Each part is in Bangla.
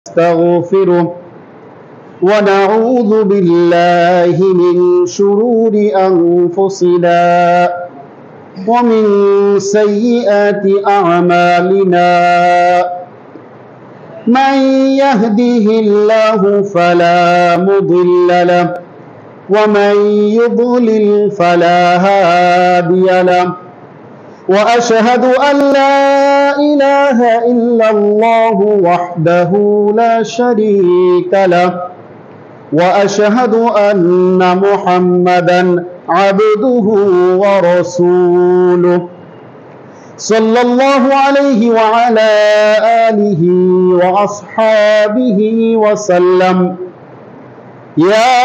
نستغفره ونعوذ بالله من شرور أنفسنا ومن سيئات أعمالنا من يهده الله فلا مضل له ومن يضلل فلا هادي له وأشهد أن لا إله إلا الله وحده لا شريك له وأشهد أن محمدا عبده ورسوله صلى الله عليه وعلى آله وأصحابه وسلم يا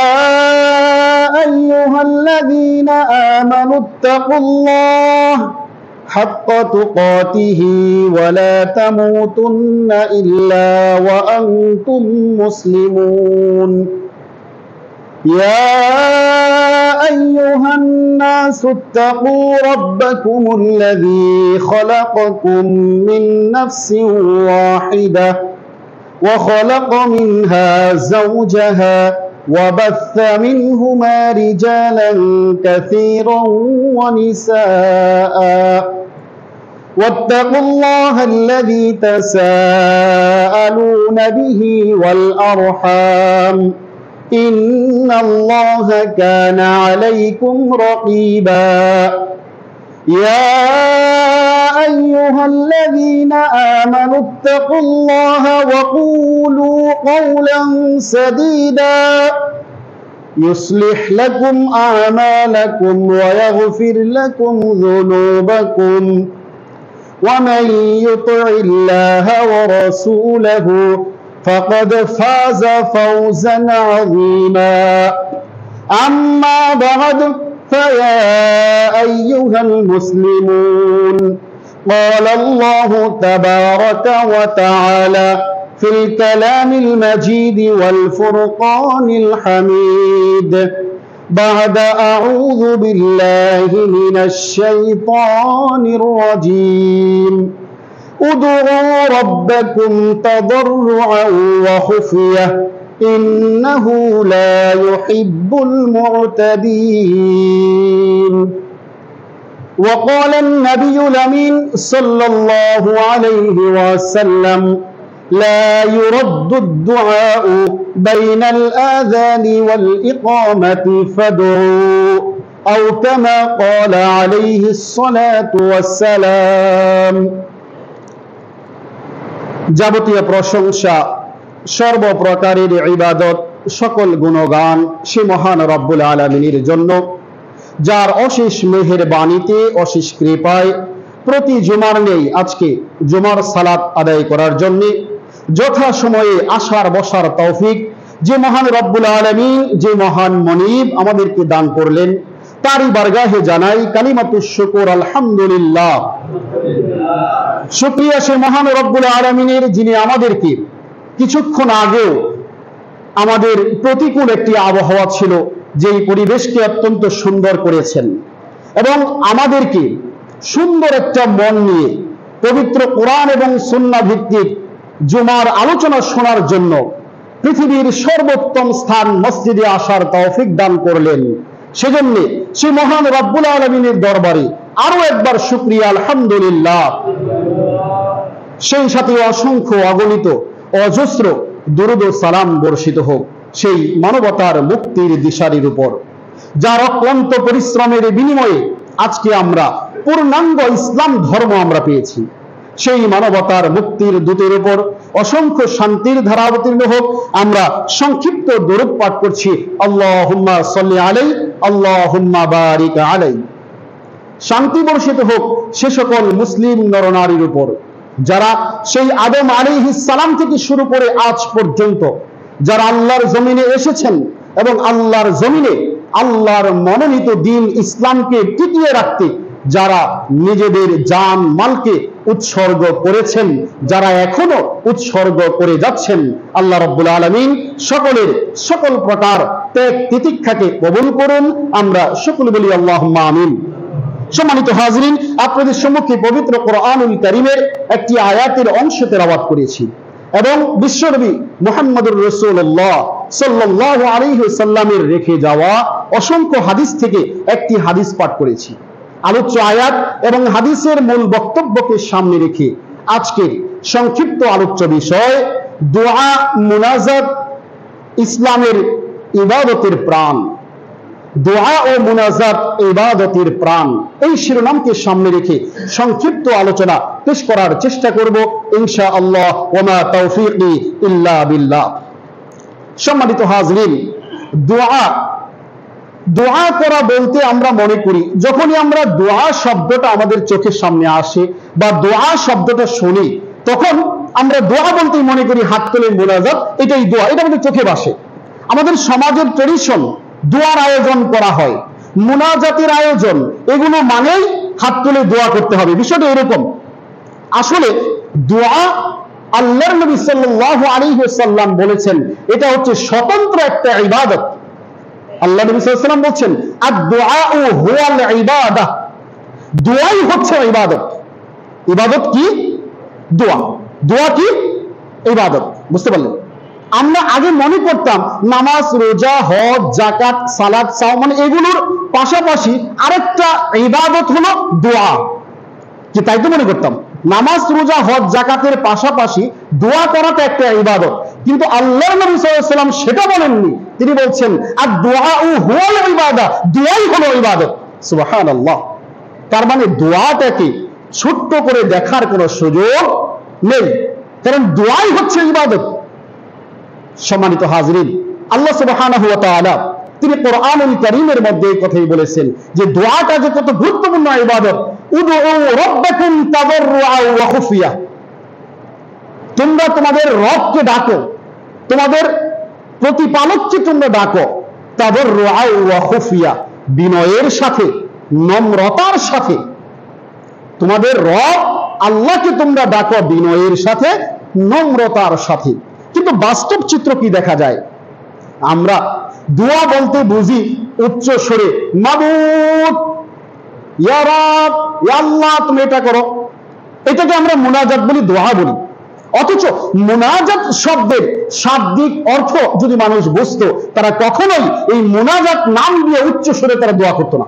أيها الذين آمنوا اتقوا الله حق تقاته ولا تموتن إلا وأنتم مسلمون يا أيها الناس اتقوا ربكم الذي خلقكم من نفس واحدة وخلق منها زوجها وبث منهما رجالا كثيرا ونساء واتقوا الله الذي تساءلون به والأرحام إن الله كان عليكم رقيبا يا أيها الذين آمنوا اتقوا الله وقولوا قولا سديدا يصلح لكم أعمالكم ويغفر لكم ذنوبكم ومن يطع الله ورسوله فقد فاز فوزا عظيما أما بعد فيا أيها المسلمون قال الله تبارك وتعالى في الكلام المجيد والفرقان الحميد بعد أعوذ بالله من الشيطان الرجيم ادعوا ربكم تضرعا وخفية إنه لا يحب المعتدين وقال النبي الأمين صلى الله عليه وسلم لا يرد الدعاء بين الآذان والإقامة فادعوا أو كما قال عليه الصلاة والسلام যাবতীয় প্রশংসা সর্বপ্রকারের ইবাদত সকল গুণগান সে মহান রব্বুল আলামিনের জন্য যার অশেষ মেহেরবানিতে অশেষ কৃপায় প্রতি জুমার নেই আজকে জুমার সালাত আদায় করার জন্য যথাসময়ে আসার বসার তৌফিক যে মহান রব্বুল আলামিন যে মহান মনিব আমাদেরকে দান করলেন তারই বারগাহে জানাই কালিমাতুশ শুকর আলহামদুলিল্লাহ। শুকরিয়া সে মহান রব্বুল আলামিনের যিনি আমাদেরকে কিছুক্ষণ আগেও আমাদের প্রতিকূল একটি আবহাওয়া ছিল যেই পরিবেশকে অত্যন্ত সুন্দর করেছেন এবং আমাদেরকে সুন্দর একটা মন নিয়ে পবিত্র কোরআন এবং সুন্নাহ ভিত্তিক জুমার আলোচনা শোনার জন্য পৃথিবীর সর্বোত্তম স্থান মসজিদে আসার তৌফিক দান করলেন। সেজন্য সে মহান রব্বুল আলামিনের দরবারে আরো একবার শুকরিয়া আলহামদুলিল্লাহ। সেই সাথে অসংখ্য অগণিত অজস্র দুরূদ ও সালাম বর্ষিত হোক সেই মানবতার মুক্তির দিশারির উপর যার অক্লান্ত পরিশ্রমের বিনিময়ে আজকে আমরা পূর্ণাঙ্গ ইসলাম ধর্ম আমরা পেয়েছি। সেই মানবতার মুক্তির দূতের উপর অসংখ্য শান্তির ধারা অবতীর্ণ হোক। আমরা সংক্ষিপ্ত দরুদ পাঠ করছি আল্লাহুম্মা সাল্লি আলাইহি আল্লাহুম্মা বারিক আলাইহি। শান্তি বর্ষিত হোক সে সকল মুসলিম নরনারীর উপর যারা সেই আদম আলাইহিস সালাম থেকে শুরু করে আজ পর্যন্ত যারা আল্লাহর জমিনে এসেছেন এবং আল্লাহর জমিনে আল্লাহর মনোনীত দ্বীন ইসলামকে টিকিয়ে রাখতে যারা নিজেদের জান মালকে উৎসর্গ করেছেন, যারা এখনো উৎসর্গ করে যাচ্ছেন, আল্লাহ রাব্বুল আলামিন সকলের সকল প্রকার ত্যাগ তিতিক্ষাকে কবুল করুন। আমরা সকলে বলি আল্লাহুম্মা আমিন। সম্মানিত হাজরিন, আপনাদের সম্মুখে পবিত্র কোরআনুল কারীমের একটি আয়াতের অংশ তেলাওয়াত করেছি এবং বিশ্বনবী মুহাম্মদুর রাসূলুল্লাহ সাল্লাল্লাহু আলাইহি ওয়াসাল্লামের রেখে যাওয়া অসংখ্য হাদিস থেকে একটি হাদিস পাঠ করেছি। আলোচ্য আয়াত এবং হাদিসের মূল বক্তব্যকে সামনে রেখে আজকে সংক্ষিপ্ত আলোচ্য বিষয় দোয়া মুনাজাত ইসলামের ইবাদতের প্রাণ। দোয়া ও মুনাজাত ইবাদতের প্রাণ, এই শিরোনামকে সামনে রেখে সংক্ষিপ্ত আলোচনা পেশ করার চেষ্টা করব ইনশাআল্লাহ। ওয়া মা তাওফীকি ইল্লা বিল্লাহ। সম্মানিত হাজরিন, দোয়া করা বলতে আমরা মনে করি, যখনই আমরা দোয়া শব্দটা আমাদের চোখের সামনে আসে বা দোয়া শব্দটা শুনি, তখন আমরা দোয়া বলতেই মনে করি হাত তুলে মুনাজাত, এটাই দোয়া, এটা আমাদের চোখে ভাসে। আমাদের সমাজের ট্রেডিশন, দোয়ার আয়োজন করা হয়, মুনাজাতের আয়োজন, এগুলো মানেই হাত তুলে দোয়া করতে হবে, বিষয়টা এরকম। আসলে দোয়া আল্লাহর নবী সাল্লাল্লাহু আলাইহি ওয়াসাল্লাম বলেছেন এটা হচ্ছে স্বতন্ত্র একটা ইবাদত। আল্লাহ নবী সাল্লাল্লাহু আলাইহি ওয়াসাল্লাম বলেছেন আদ-দুআউ হুয়াল ইবাদাহ, দোয়াই হচ্ছে ইবাদত। ইবাদত কি? দোয়া। দোয়া কি? ইবাদত। বুঝতে পারলেন? আমরা আগে মনে করতাম নামাজ, রোজা, হজ, যাকাত, সালাত, সাওম, মানে এগুলোর পাশাপাশি আরেকটা ইবাদত হলো দোয়া, কি তাই তো মনে করতাম? নামাজ, রোজা, হজ, যাকাতের পাশাপাশি দোয়া করাটা একটা ইবাদত, কিন্তু আল্লাহর নবী সাল্লাল্লাহু আলাইহি ওয়াসাল্লাম সেটা বলেননি। তিনি বলছেন আদ-দুআউ হুয়াল ইবাদাহ, দোয়াই হলো ইবাদত। সুবহানাল্লাহ। তার মানে দোয়াটাকে ছোট্ট করে দেখার কোনো সুযোগ নেই, কারণ দোয়াই হচ্ছে ইবাদত। সম্মানিত হাজরিন, আল্লাহ সুবহানাহু ওয়া তাআলা তিনি কোরআনুল কারীমের মধ্যে এই কথাই বলেছেন যে দোয়াটা যে কত গুরুত্বপূর্ণ ইবাদত। উদউ রাব্বাকুম তাদাররুআ ওয়া খুফিয়া, তোমরা তোমাদের রবকে ডাকো, তোমাদের প্রতিপালককে তোমরা ডাকো, তাদাররুআ ওয়া খুফিয়া, বিনয়ের সাথে, নম্রতার সাথে। তোমাদের রব আল্লাহকে তোমরা ডাকো বিনয়ের সাথে, নম্রতার সাথে। কিন্তু বাস্তব চিত্র কি দেখা যায়? আমরা দোয়া বলতে বুঝি উচ্চ স্বরে মাবুদ, ইয়া রব, ইয়া আল্লাহ তুমি এটা করো, এটাকে আমরা মুনাজাত বলি, দোয়া বলি। অথচ মুনাজাত শব্দের শাব্দিক অর্থ যদি মানুষ বুঝতো, তারা কখনোই এই মুনাজাত নাম দিয়ে উচ্চ স্বরে তারা দোয়া করতো না।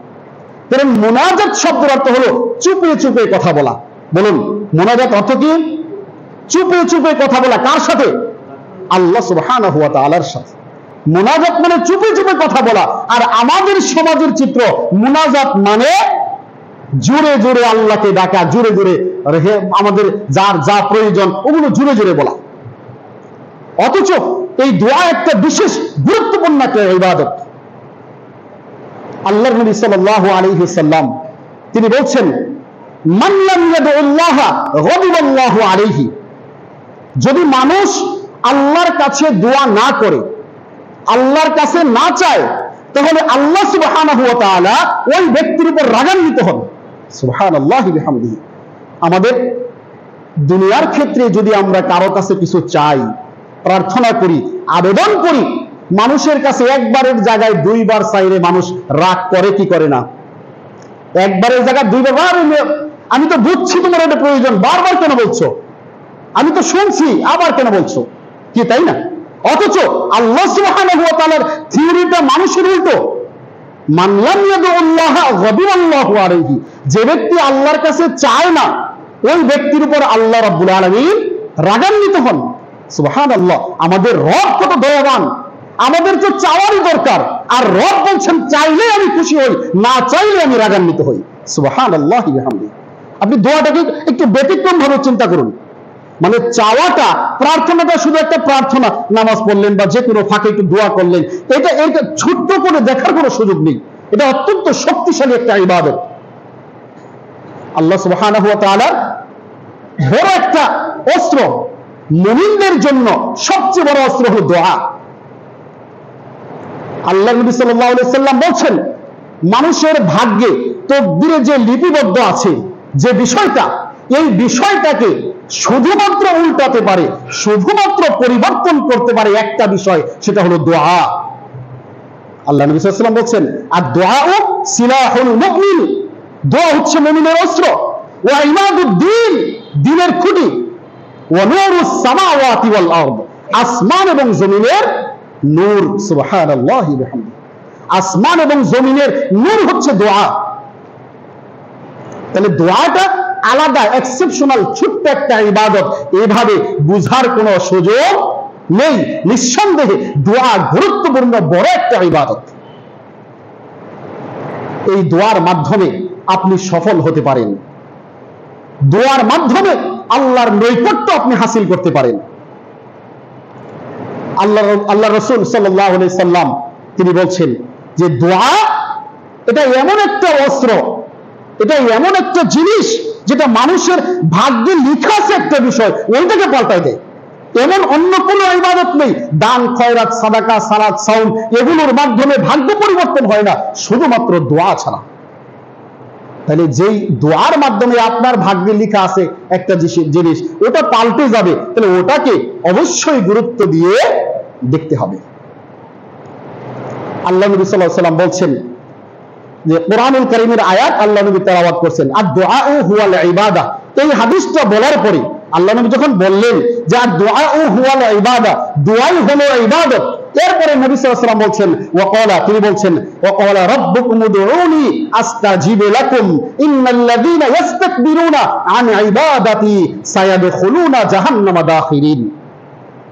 কারণ মুনাজাত শব্দের অর্থ হলো চুপে চুপে কথা বলা। বলুন, মুনাজাত অর্থ কি? চুপে চুপে কথা বলা। কার সাথে? আল্লাহ সুবহানাহু ওয়া তাআলার সাথে। মুনাজাত মানে চুপে চুপে কথা বলা। আর আমাদের সমাজের চিত্র, মুনাজাত মানে জোরে জোরে আল্লাহকে ডাকা, জোরে জোরে আমাদের যার যা প্রয়োজন ওগুলো জোরে জোরে বলা। অথচ এই দোয়া একটা বিশেষ গুরুত্বপূর্ণ একটা ইবাদত। আল্লাহর নবী সাল্লাল্লাহু আলাইহি ওয়াসাল্লাম তিনি বলছেন মান লাম ইয়াদউল্লাহ গাদিবাল্লাহু আলাইহি, যদি মানুষ আল্লাহর কাছে দোয়া না করে, আল্লাহর কাছে না চায়, তাহলে আল্লাহ সুবহানাহু ওয়া তাআলা ওই ব্যক্তির উপর রাগান্বিত হন। সুবহানাল্লাহি বিহামদিহি। আমাদের দুনিয়ার ক্ষেত্রে যদি আমরা কারো কাছে কিছু চাই, প্রার্থনা করি, আবেদন করি, মানুষের কাছে একবারের জায়গায় দুইবার চাইলে মানুষ রাগ করে কি করে না? একবারের জায়গায় দুইবার, আমি তো বুঝছি তোমার এটা প্রয়োজন, বারবার কেন বলছো? আমি তো শুনছি, আবার কেন বলছো? কি তাই না? অথচ আল্লাহ সুবহানাহু ওয়া তাআলার থিওরিটা মানুষের উল্টো। মান লাম ইয়াদউল্লাহ গাদিবাল্লাহু আলাইহি, যে ব্যক্তি আল্লাহর কাছে চায় না, ওই ব্যক্তির উপর আল্লাহ রাব্বুল আলামিন রাগান্বিত হন। সুবহানাল্লাহ। আমাদের রব কত দয়াবান, আমাদের তো চাওয়ারই দরকার, আর রব বলছেন চাইলে আমি খুশি হই, না চাইলে আমি রাগান্বিত হই। সুবহানাল্লাহি বিহামদিহি। আপনি দোয়াটাকে একটু ব্যতিক্রম ভাবে চিন্তা করুন। মানে চাওয়াটা, প্রার্থনাটা শুধু একটা প্রার্থনা, নামাজ পড়লেন বা যে কোনো ফাঁকে একটু দোয়া করলেন, এটা ছোট্ট করে দেখার কোনো সুযোগ নেই। এটা অত্যন্ত শক্তিশালী একটা ইবাদত। আল্লাহ সুবহানাহু ওয়া তাআলা বড় একটা অস্ত্র, মুমিনদের জন্য সবচেয়ে বড় অস্ত্র হলো দোয়া। আল্লাহ নবী সাল্লাল্লাহু আলাইহি ওয়াসাল্লাম বলছেন মানুষের ভাগ্যে, তকদিরে যে লিপিবদ্ধ আছে যে বিষয়টা, এই বিষয়টাকে শুধুমাত্র উল্টাতে পারে, শুধুমাত্র পরিবর্তন করতে পারে একটা বিষয়, সেটা হলো দোয়া। আল্লাহ নবী সাল্লাল্লাহু আলাইহি ওয়াসাল্লাম বলছেন আর দোয়াউ সিলাহুল মুমিন, দোয়া হচ্ছে মুমিনের অস্ত্র, ওয়া ইমাদুদ্দিন, দ্বীনের খুঁটি। ওয়া নূরুস সামাওয়াতি ওয়াল আরদ, আসমান এবং জমিনের নূর। সুবহানাল্লাহি ওয়া বিহামদিহি। আসমান এবং জমিনের নূর হচ্ছে দোয়া। তাহলে দোয়াটা আলাদা, এক্সেপশনাল, ছোট্ট একটা ইবাদত, এভাবে বুঝার কোনো সুযোগ নেই। নিঃসন্দেহে দোয়া গুরুত্বপূর্ণ বড় একটা ইবাদত। এই দোয়ার মাধ্যমে আপনি সফল হতে পারেন, দোয়ার মাধ্যমে আল্লাহর নৈকট্য আপনি হাসিল করতে পারেন। আল্লাহ রাসূল সাল্লাল্লাহু আলাইহি সাল্লাম তিনি বলছেন যে দোয়া এটা এমন একটা অস্ত্র, এটা এমন একটা জিনিস যেটা মানুষের ভাগ্যে লেখা আছে একটা বিষয়, ওইটাকে পাল্টায় দেয়। এমন অন্য কোনো ইবাদত নেই, দান, খয়রাত, সাদাকা, সালাত, সাওম, এগুলোর মাধ্যমে ভাগ্য পরিবর্তন হয় না, শুধুমাত্র দোয়া ছাড়া। তাহলে যেই দোয়ার মাধ্যমে আপনার ভাগ্যে লেখা আছে একটা জিনিস, ওটা পাল্টে যাবে, তাহলে ওটাকে অবশ্যই গুরুত্ব দিয়ে দেখতে হবে। আল্লাহ নবী সাল্লাল্লাহু আলাইহি ওয়াসাল্লাম বলছেন যে কোরআনুল কারীমের আয়াত আল্লাহ নবী তেলাওয়াত করছেন, আদ-দুআউ হুয়াল ইবাদা। এই হাদিসটা বলার পরে আল্লাহ নবী যখন বললেন যে আদ-দুআউ হুয়াল ইবাদা, দোয়াই হলো ইবাদত, এরপরে নবী সাল্লাল্লাহু আলাইহি ওয়াসাল্লাম বলছেন ওয়াকালা, তিনি বলছেন ওয়াকালা রাব্বুকুম উদউনি আস্তাজিব লাকুম ইন্নাল্লাযীনা ইস্তাকবিরুনা আন ইবাদাতি সায়াদখুলুনা জাহান্নামা দাখিরিন।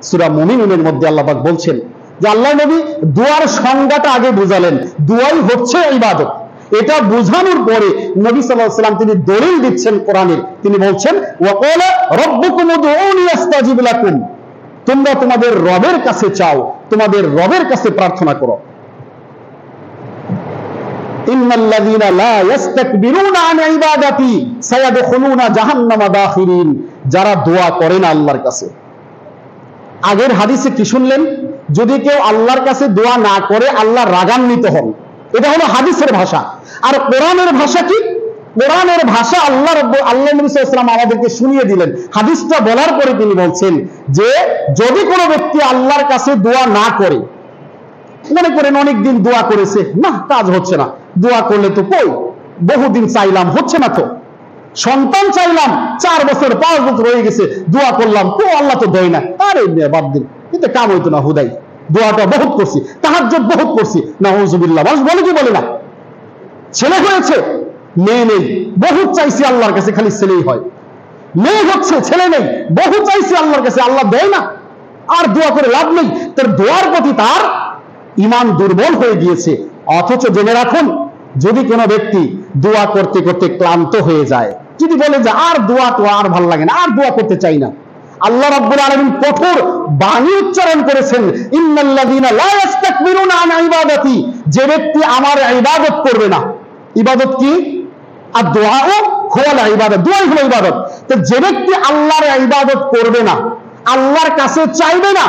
সূরা মুমিনুনের মধ্যে আল্লাহ পাক বলছেন যে আল্লাহ নবী দোয়ার সংজ্ঞাটা আগে বুঝালেন, দোয়াই হচ্ছে ইবাদত। এটা বুঝানোর পরে নবী সাল্লাল্লাহু আলাইহি ওয়াসাল্লাম তিনি দলিল দিচ্ছেন কোরআনের, তিনি বলছেন ওয়াকালা রাব্বুকুম উদউনি আস্তাজিব লাকুম, তোমরা তোমাদের রবের কাছে চাও, তোমাদের রবের কাছে প্রার্থনা করো। ইন্নাল্লাযীনা লা ইস্তাকবিরুনা আন ইবাদাতি সায়াদখুলুনা জাহান্নামা দাখিরিন, যারা দোয়া করে না আল্লাহর কাছে। আগের হাদিসে কি শুনলেন? যদি কেউ আল্লাহর কাছে দোয়া না করে আল্লাহ রাগান্বিত হন, এটা হলো হাদিসের ভাষা। আর কোরআনের ভাষা কি? কোরআনের ভাষা আল্লাহ নবী সাল্লাল্লাহু আলাইহি ওয়াসাল্লাম আমাদেরকে শুনিয়ে দিলেন। হাদিসটা বলার পরে তিনি বলছেন যে যদি কোনো ব্যক্তি আল্লাহর কাছে দোয়া না করে, মনে করেন অনেকদিন দোয়া করেছে, না কাজ হচ্ছে না, দোয়া করলে তো কই, বহুদিন চাইলাম হচ্ছে না, তো সন্তান চাইলাম 4 বছর 5 বছর হয়ে গেছে, দোয়া করলাম তো আল্লাহ তো দেয় না, আরে বাদ দিন, কিন্তু কাম হইতো না, হুদাই দোয়াটা বহুত করছি, তাহাজ্জুদ বহুত করছি, নাউযুবিল্লাহ। মানুষ বলে কি বলে না? ছেলে হয়েছে, মেয়ে নেই, বহুত চাইছি আল্লাহর কাছে, খালি ছেলেই হয়। মেয়ে হচ্ছে, ছেলে নেই, বহু চাইছি আল্লাহর কাছে, আল্লাহ দেয় না, আর দোয়া করে লাভ নেই। তার দোয়ার প্রতি তার ঈমান দুর্বল হয়ে গিয়েছে। অথচ জেনে রাখুন, যদি কোনো ব্যক্তি দোয়া করতে করতে ক্লান্ত হয়ে যায়, যদি বলে যে আর দোয়া তো আর ভালো লাগে না, আর দোয়া করতে চাই না, আল্লাহ রাব্বুল আলামিন কঠোর বাণী উচ্চারণ করেছেন, ইন্নাল্লাযীনা লা ইস্তাকবিরুনা আন ইবাদাতি, যে ব্যক্তি আমার ইবাদত করবে না। ইবাদত কি? আর দোয়াও হুয়াল ইবাদত, দোয়াই হলো ইবাদত। তো যে ব্যক্তি আল্লাহর ইবাদত করবে না, আল্লাহর কাছে চাইবে না,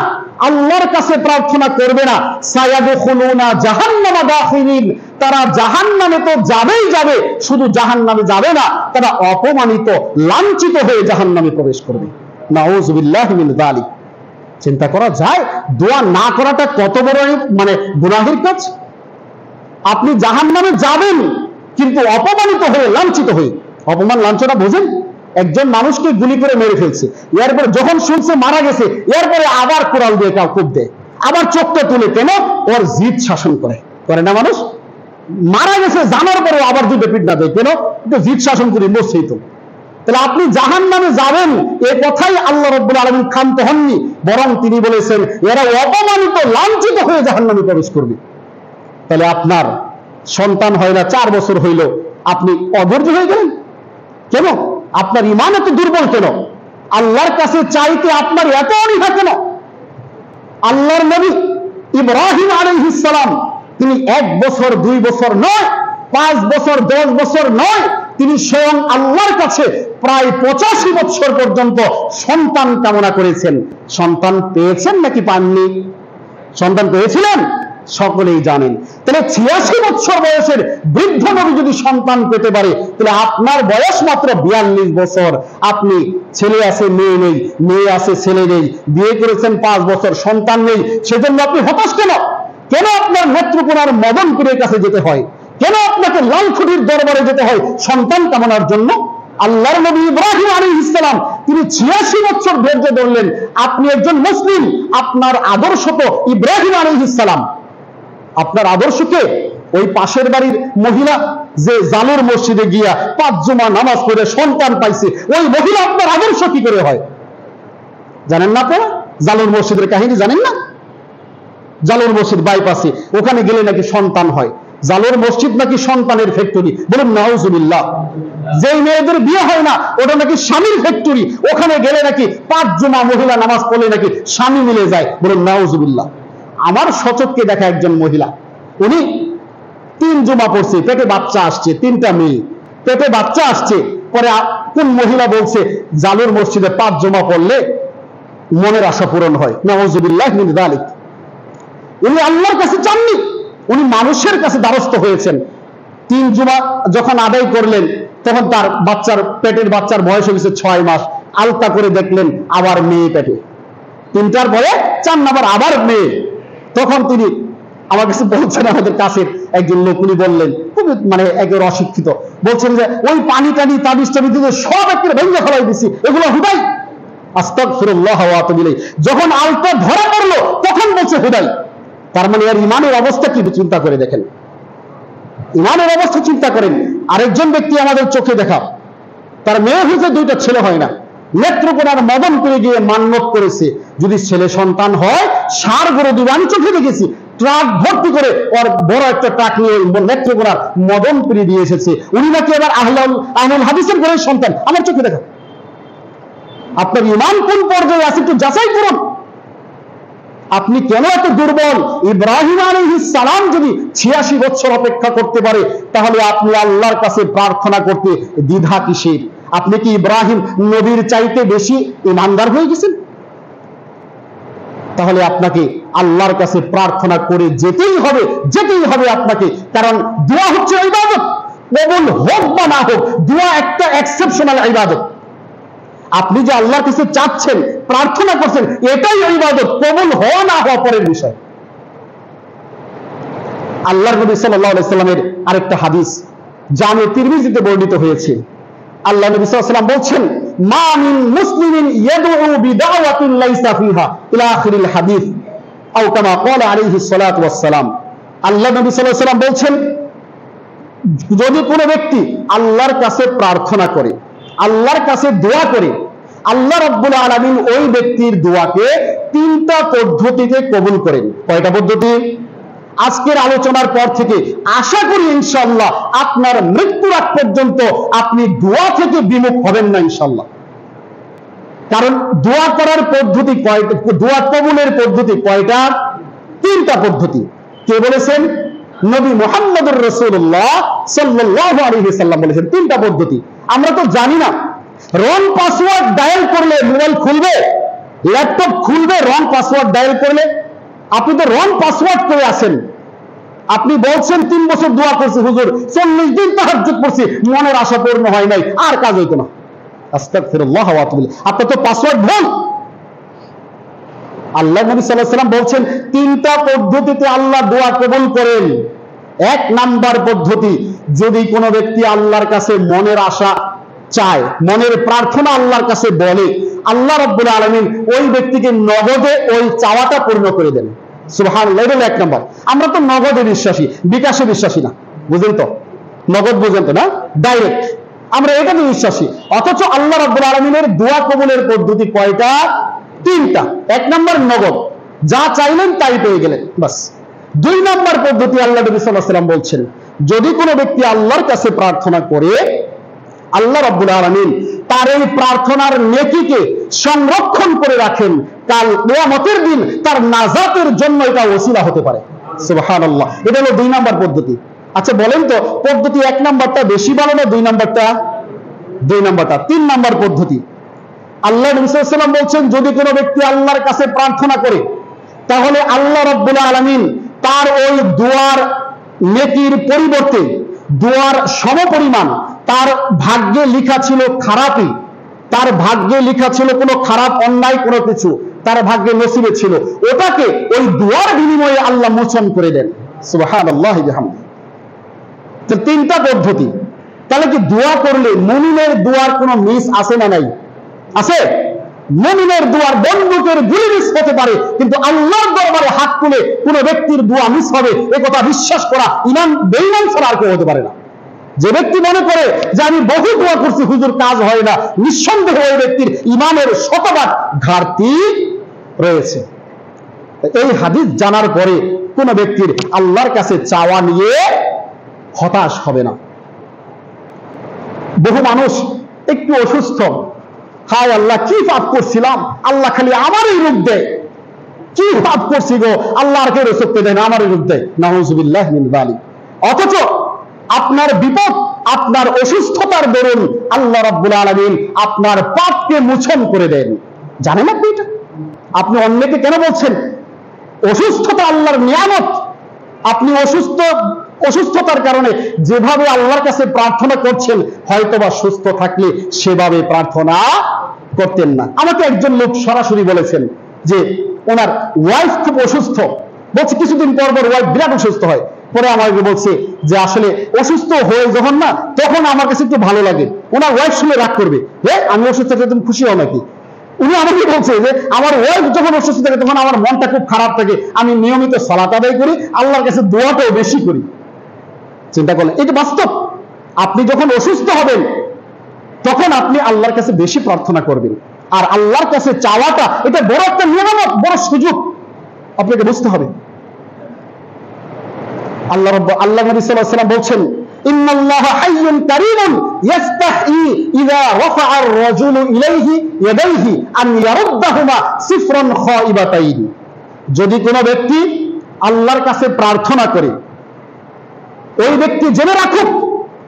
আল্লাহর কাছে প্রার্থনা করবে না, সায়াদখুলুনা জাহান্নামা দাখিরিন, তারা জাহান্নামে তো যাবেই যাবে, শুধু জাহান্নামে যাবে না, তারা অপমানিত, লাঞ্ছিত হয়ে জাহান্নামে প্রবেশ করবে। নাউযুবিল্লাহি মিন যালিক। চিন্তা করা যায় দোয়া না করাটা কত বড় গুনাহের কাজ। আপনি জাহান্নামে যাবেন কিন্তু অপমানিত হয়ে, লাঞ্ছিত হয়ে। অপমান লাঞ্ছনা বোঝেন? একজন মানুষকে গুলি করে মেরে ফেলছে, এরপরে যখন শুনছে মারা গেছে, এরপরে আবার কোরাল দিয়ে কাউ কোপ দেয়, আবার চোখটা তুলে, কেন? ওর জিদ শাসন করে না মানুষ? মারা গেছে জানার পরে আবার যদি পিঠ না দেয়, কেন? একটু জিদ শাসন করি, মরছেই তো। তাহলে আপনি জাহান্নামে যাবেন এ কথাই আল্লাহ রাব্বুল আলামিন ক্ষান্ত হননি, বরং তিনি বলেছেন এরা অপমানিত, লাঞ্ছিত হয়ে জাহান্নামে প্রবেশ করবে। তাহলে আপনার সন্তান হয় না, 4 বছর হইল, আপনি অধৈর্য হয়ে গেলেন কেন? আপনার ঈমান এত দুর্বল কেন? আল্লাহর কাছে চাইতে আপনার এত অনীহা কেন? আল্লাহর নবী ইব্রাহিম আলাইহিস সালাম তিনি 1 বছর 2 বছর নয়, 5 বছর 10 বছর নয়, তিনি স্বয়ং আল্লাহর কাছে প্রায় 85 বছর পর্যন্ত সন্তান কামনা করেছেন। সন্তান পেয়েছেন নাকি পাননি? সন্তান পেয়েছিলেন, সকলেই জানেন। তাহলে 86 বছর বয়সের বৃদ্ধ নবী যদি সন্তান পেতে পারে, তাহলে আপনার বয়স মাত্র 42 বছর। আপনি ছেলে আছে মেয়ে নেই, মেয়ে আছে ছেলে নেই, বিয়ে করেছেন 5 বছর, সন্তান নেই, সেজন্য আপনি হতাশ কেন? কেন আপনার নেত্রকোনার মদনপুরের কাছে যেতে হয়? কেন আপনাকে লালখুটির দরবারে যেতে হয় সন্তান কামনার জন্য? আল্লাহর নবী ইব্রাহিম আলাইহিস সালাম তিনি 86 বছর ধৈর্য ধরলেন। আপনি একজন মুসলিম, আপনার আদর্শ তো ইব্রাহিম আলাইহিস সালাম। আপনার আদর্শকে ওই পাশের বাড়ির মহিলা যে জালুর মসজিদে গিয়া 5 জুমা নামাজ পড়ে সন্তান পাইছে, ওই মহিলা আপনার আদর্শ কি করে হয়? জানেন না আপনারা জালুর মসজিদের কাহিনী? জানেন না? জালুর মসজিদ বাইপাসে, ওখানে গেলে নাকি সন্তান হয়। জালুর মসজিদ নাকি সন্তানের ফ্যাক্টরি, বলুন নাউজুবিল্লাহ। যেই মেয়েদের বিয়ে হয় না ওটা নাকি স্বামীর ফ্যাক্টরি, ওখানে গেলে নাকি 5 জুমা মহিলা নামাজ পড়লে নাকি স্বামী মিলে যায়, বলুন নাউজুবিল্লাহ। আমার সচক্ষে দেখা একজন মহিলা, উনি 3 জুমা পড়ছে, পেটে বাচ্চা আসছে, 3টা মেয়ে, পেটে বাচ্চা আসছে। পরে কোন মহিলা বলছে জালুর মসজিদে 5 জুমা পড়লে মনের আশা পূরণ হয়, নাউজুবিল্লাহ মিন যালিক। উনি আল্লাহর কাছে চাননি, উনি মানুষের কাছে দ্বারস্থ হয়েছেন। 3 জুমা যখন আদায় করলেন তখন তার পেটের বাচ্চার বয়স হয়েছে 6 মাস। আলতা করে দেখলেন আবার মেয়ে পেটে, 3টার পরে 4 নাম্বার আবার মেয়ে। তখন তিনি আমার কাছে বলছেন, আমাদের কাছের একজন লোক, উনি বললেন, খুবই একজন অশিক্ষিত, বলছেন যে ওই পানি টানি তাবিজ টাবিজ সব একটা ভেঙে ফেলাই দিছি, এগুলো হুদাই। আস্তাগফিরুল্লাহ ওয়া আতুবু ইলাইহি। যখন আলতা ধরা পড়লো তখন বলছে হুদাই। তার মানে এর ইমানের অবস্থা কি চিন্তা করে দেখেন, ইমানের অবস্থা চিন্তা করেন। আরেকজন ব্যক্তি আমাদের চোখে দেখা, তার মেয়ে হয়েছে, 2টা ছেলে হয় না, নেত্রকোনার মদন করে গিয়ে মান্যত করেছে, যদি ছেলে সন্তান হয় সার গরু দিবে। আমি চোখে দেখেছি, ট্রাক ভর্তি করে ওর বড় একটা ট্রাক নিয়ে নেত্রকোনার মদন করে দিয়ে এসেছে। উনি নাকি এবার আহলুল হাদিসের ঘরের সন্তান, আমার চোখে দেখা। আপনার ইমান কোন পর্যায়ে আছে একটু যাচাই করুন। আপনি কেন এত দুর্বল? ইব্রাহিম আলাইহিস সালাম যদি 86 বছর অপেক্ষা করতে পারে, তাহলে আপনি আল্লাহর কাছে প্রার্থনা করতে দ্বিধা কিসের? আপনি কি ইব্রাহিম নবীর চাইতে বেশি ঈমানদার হয়ে গেছেন? তাহলে আপনাকে আল্লাহর কাছে প্রার্থনা করে যেতেই হবে আপনাকে। কারণ দোয়া হচ্ছে ইবাদত, কবুল হোক বা না হোক, দোয়া একটা এক্সেপশনাল ইবাদত। আপনি যে আল্লাহর কাছে চাচ্ছেন, প্রার্থনা করছেন, এটাই ইবাদত। কবুল হওয়া না হওয়া পরের বিষয়। আল্লাহর নবী সাল্লাল্লাহু আলাইহি সাল্লামের আরেকটা হাদিস জামে তিরমিজিতে বর্ণিত হয়েছে। আল্লাহ নবী সাল্লাল্লাহু আলাইহি সাল্লাম বলছেন, মা মিন মুসলিমিন ইয়াদউ বিদাওয়াতিন লাইসা ফিহা ইলা আখিরিল হাদিস, আও কামা ক্বালা আলাইহিস সালাতু ওয়াস সালাম। আল্লাহ নবী সাল্লাল্লাহু আলাইহি সাল্লাম বলছেন, যদি কোনো ব্যক্তি আল্লাহর কাছে প্রার্থনা করে, আল্লাহর কাছে দোয়া করে, আল্লাহ রাব্বুল আলামিন ওই ব্যক্তির দোয়াকে 3টা পদ্ধতিতে কবুল করেন। কয়টা পদ্ধতি? আজকের আলোচনার পর থেকে আশা করি ইনশাআল্লাহ আপনার মৃত্যুর আগ পর্যন্ত আপনি দোয়া থেকে বিমুখ হবেন না ইনশাআল্লাহ। কারণ দোয়া করার পদ্ধতি কয়টা, দোয়া কবুলের পদ্ধতি কয়টা? 3টা পদ্ধতি। কে বলেছেন? নবী মুহাম্মদুর রাসূলুল্লাহ সাল্লাল্লাহু আলাইহি সাল্লাম বলেছেন 3টা পদ্ধতি। আমরা তো জানি না। রং পাসওয়ার্ড ডায়াল করলে মোবাইল খুলবে, ল্যাপটপ খুলবে রং পাসওয়ার্ড ডায়াল করলে? আপনি তো রং পাসওয়ার্ড করে আছেন। আপনি বলছেন 3 বছর দোয়া করছি হুজুর, 40 দিন তাহাজ্জুদ পড়ছি, মনের আশা পূর্ণ হয় নাই, আর কাজ হইতো না। আস্তাগফিরুল্লাহ ওয়া আতুবু ইলাইহি। আপনার তো পাসওয়ার্ড ভুল। আল্লাহ নবী সাল্লাল্লাহু আলাইহি ওয়াসাল্লাম বলছেন 3টা পদ্ধতিতে আল্লাহ দোয়া কবুল করেন। 1 নাম্বার পদ্ধতি, যদি কোনো ব্যক্তি আল্লাহর কাছে মনের আশা চায়, মনের প্রার্থনা আল্লাহর কাছে বলে, আল্লাহ রাব্বুল আলামিন ওই ব্যক্তিকে নগদে ওই চাওয়াটা পূর্ণ করে দেন। সুবহানাল্লাহ। এটা 1 নাম্বার। আমরা তো নগদে বিশ্বাসী, বিকাশে বিশ্বাসী না। বুঝেন তো? নগদ বুঝেন তো না? ডাইরেক্ট আমরা এটাতে বিশ্বাসী। অথচ আল্লাহ রাব্বুল আলামিনের দোয়া কবুলের পদ্ধতি কয়টা? 3টা। 1 নাম্বার নগদ, যা চাইলেন তাই পেয়ে গেলেন, বাস। 2 নাম্বার পদ্ধতি আল্লাহ নবী সাল্লাল্লাহু আলাইহি ওয়াসাল্লাম বলছেন, যদি কোনো ব্যক্তি আল্লাহর কাছে প্রার্থনা করে, আল্লাহ রাব্বুল আলামিন তার এই প্রার্থনার নেকিকে সংরক্ষণ করে রাখেন, কাল কিয়ামতের দিন তার নাজাতের জন্য এটা ওসিলা হতে পারে। সুবহানাল্লাহ। এটা হলো 2 নাম্বার পদ্ধতি। আচ্ছা বলেন তো, পদ্ধতি 1 নাম্বারটা বেশি ভালো না 2 নাম্বারটা? 2 নাম্বারটা। 3 নাম্বার পদ্ধতি, আল্লাহ নবী সাল্লাল্লাহু আলাইহি ওয়াসাল্লাম বলছেন, যদি কোনো ব্যক্তি আল্লাহর কাছে প্রার্থনা করে, তাহলে আল্লাহ রাব্বুল আলামিন তার ওই দোয়ার নেকির পরিবর্তে দোয়ার সমপরিমাণ, তার ভাগ্যে লেখা ছিল খারাপই, তার ভাগ্যে লেখা ছিল কোনো খারাপ অন্যায় কোনো কিছু, তার ভাগ্যে নসিবে ছিল, ওটাকে ওই দোয়ার বিনিময়ে আল্লাহ মোচন করে দেন। সুবহানাল্লাহি বিহামদিহি। তো 3টা পদ্ধতি। তাহলে কি দোয়া করলে মুমিনের দোয়ার কোনো মিস আছে না নাই? আছে? মুমিনের দোয়ার বন্দুকের গুলি মিস হতে পারে, কিন্তু আল্লাহর দরবারে হাত তুলে কোন ব্যক্তির দোয়া মিস হবে এ কথা বিশ্বাস করা ঈমান বেঈমান ছাড়া আর কেউ হতে পারে না। যে ব্যক্তি মনে করে যে আমি বহু দোয়া করছি হুজুর কাজ হয় না, নিঃসন্দেহে ওই ব্যক্তির ঈমানের শতভাগ ঘাটতি রয়েছে। এই হাদিস জানার পরে কোন ব্যক্তির আল্লাহর কাছে চাওয়া নিয়ে হতাশ হবে না। বহু মানুষ একটু অসুস্থ, হায় আল্লাহ কি পাপ করছিলাম, আল্লাহ খালি আমারই রূপ দেয়, কি পাপ করছি গো, আল্লাহ আর কেউ রসুকতে দেয় না, আমারই রূপ দেয়, নাউযুবিল্লাহ মিন যালিক। অথচ আপনার বিপদ, আপনার অসুস্থতার দরুন আল্লাহ রাব্বুল আলামিন আপনার পাপকে মোচন করে দেন। জানেন আপনি এটা? আপনি অন্যকে কেন বলছেন? অসুস্থতা আল্লাহর নিয়ামত। আপনি অসুস্থতার কারণে যেভাবে আল্লাহর কাছে প্রার্থনা করছেন, হয়তোবা সুস্থ থাকলে সেভাবে প্রার্থনা করতেন না। আমাকে একজন লোক সরাসরি বলেছেন যে ওনার ওয়াইফ খুব অসুস্থ, বলছে কিছুদিন পর পর ওয়াইফ বিরাট অসুস্থ হয়, পরে আমাকে বলছে যে আসলে অসুস্থ হয়ে যখন না তখন আমার কাছে একটু ভালো লাগে। ওনার ওয়াইফ শুনে রাগ করবে, আমি অসুস্থ থাকলে তুমি খুশি হও নাকি? উনি আমাকে বলছে যে আমার ওয়াইফ যখন অসুস্থ থাকে তখন আমার মনটা খুব খারাপ থাকে, আমি নিয়মিত সালাত আদায় করি, আল্লাহর কাছে দোয়াটাও বেশি করি। চিন্তা করলেন, এটা বাস্তব। আপনি যখন অসুস্থ হবেন তখন আপনি আল্লাহর কাছে বেশি প্রার্থনা করবেন, আর আল্লাহর কাছে চাওয়াটা এটা বড় একটা নিয়ামত, বড় সুযোগ, আপনাকে বুঝতে হবে। আল্লাহ নবী সাল্লাল্লাহু আলাইহি ওয়াসাল্লাম বলছেন, ইন্নাল্লাহা হাইয়ুন কারীমুন ইস্তাহি ইযা রাফা'a আর-রাজুলু ইলাইহি ইয়াদাইহি আন ইয়ারুদ্দাহুমা সিফরান খাইবাতাইন। যদি কোনো ব্যক্তি আল্লাহর কাছে প্রার্থনা করে, ওই ব্যক্তি জেনে রাখুক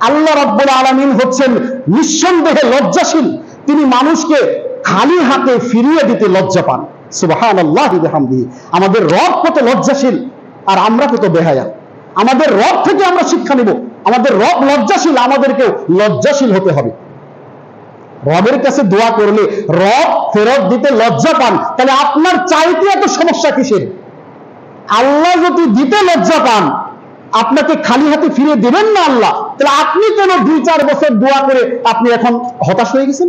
আল্লাহ রাব্বুল আলামিন হচ্ছেন নিঃসন্দেহে লজ্জাশীল, তিনি মানুষকে খালি হাতে ফিরিয়ে দিতে লজ্জা পান। সুবহানাল্লাহি ওয়া বিহামদিহি। আমাদের রব কত লজ্জাশীল আর আমরা কত বেহায়া। আমাদের রব থেকে আমরা শিক্ষা নিব। আমাদের রব লজ্জাশীল, আমাদেরকেও লজ্জাশীল হতে হবে। রবের কাছে দোয়া করলে রব ফেরত দিতে লজ্জা পান, তাহলে আপনার চাইতে এত সমস্যা কিসের? আল্লাহ যদি দিতে লজ্জা পান, আপনাকে খালি হাতে ফিরে দেবেন না আল্লাহ, তাহলে আপনি কেন 2-4 বছর দোয়া করে আপনি এখন হতাশ হয়ে গেছেন?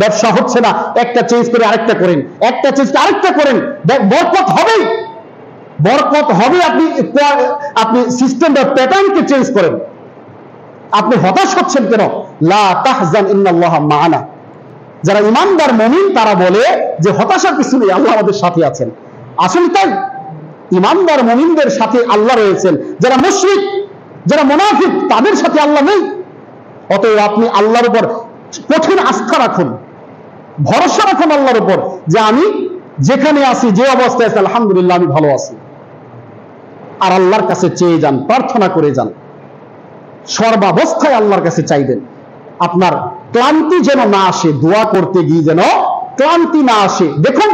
ব্যবসা হচ্ছে না, একটা চেঞ্জ করে আরেকটা করেন, একটা চেঞ্জ করে আরেকটা করেন, বরকত হবেই, বরকত হবে। আপনি সিস্টেমটা প্যাটার্নকে চেঞ্জ করেন। আপনি হতাশ হচ্ছেন কেন? লা তাহজান ইন্নাল্লাহা মা'ানা। যারা ঈমানদার মুমিন তারা বলে যে হতাশার কিছু নেই, আল্লাহ আমাদের সাথে আছেন। আসলে তাই, ঈমানদার মুমিনদের সাথে আল্লাহ রয়েছেন। যারা মুশরিক, যারা মুনাফিক, তাদের সাথে আল্লাহ নেই। অতএব আপনি আল্লাহর উপর কঠিন আস্থা রাখুন, ভরসা রাখুন আল্লাহর উপর, যে আমি যেখানে আছি, যে অবস্থায় আছি, আলহামদুলিল্লাহ আমি ভালো আছি। আর আল্লাহর কাছে চেয়ে যান, প্রার্থনা করে যান, সর্বাবস্থায় আল্লাহর কাছে চাইবেন। আপনার ক্লান্তি যেন না আসে, দোয়া করতে গিয়ে যেন ক্লান্তি না আসে। দেখুন,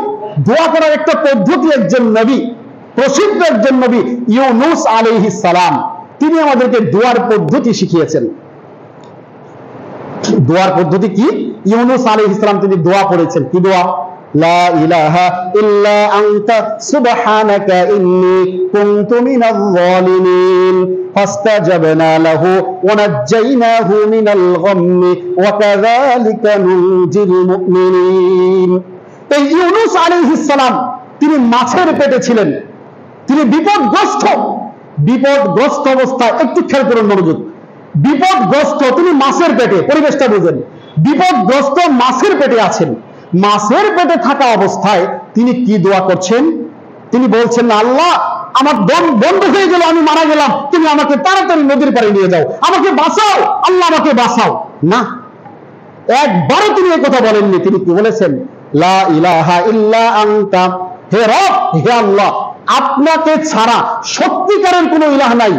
দোয়া করার একটা পদ্ধতি একজন নবী, প্রসিদ্ধ একজন নবী ইউনূস আলাইহিস সালাম, তিনি আমাদেরকে দোয়ার পদ্ধতি শিখিয়েছেন। দোয়ার পদ্ধতি কি? ইউনূস আলাইহিস সালাম তিনি দোয়া পড়েছেন। কি দোয়া? লা ইলাহা ইল্লা আনতা সুবহানাকা ইন্নী কুনতু মিনাল যালিমিন ফাস্তাজাবনা লাহু ওয়া নাজ্জায়নাহু মিনাল গাম্মি ওয়া কাযালিকা নুনজিল মুমিনিন। এই ইউনূস আলাইহিস সালাম তিনি মাছের পেটে ছিলেন, তিনি বিপদগ্রস্ত অবস্থায়, একটু খেয়াল করুন মনোযোগ, বিপদগ্রস্ত, তিনি মাছের পেটে, পরিবেশটা বুঝেন, বিপদগ্রস্ত মাছের পেটে আছেন। মাছের পেটে থাকা অবস্থায় তিনি কি দোয়া করছেন? তিনি বলছেন না, আল্লাহ আমার দম বন্ধ হয়ে গেল, আমি মারা গেলাম, তুমি আমাকে তাড়াতাড়ি নদীর পাড়ে নিয়ে যাও, আমাকে বাঁচাও, আল্লাহ আমাকে বাঁচাও। না, একবারও তিনি এই কথা বলেননি। তিনি কি বলেছেন? লা ইলাহা ইল্লা আনতা, হে রব, হে আল্লাহ, আপনাকে ছাড়া সত্যিকারের কোনো ইলাহ নাই,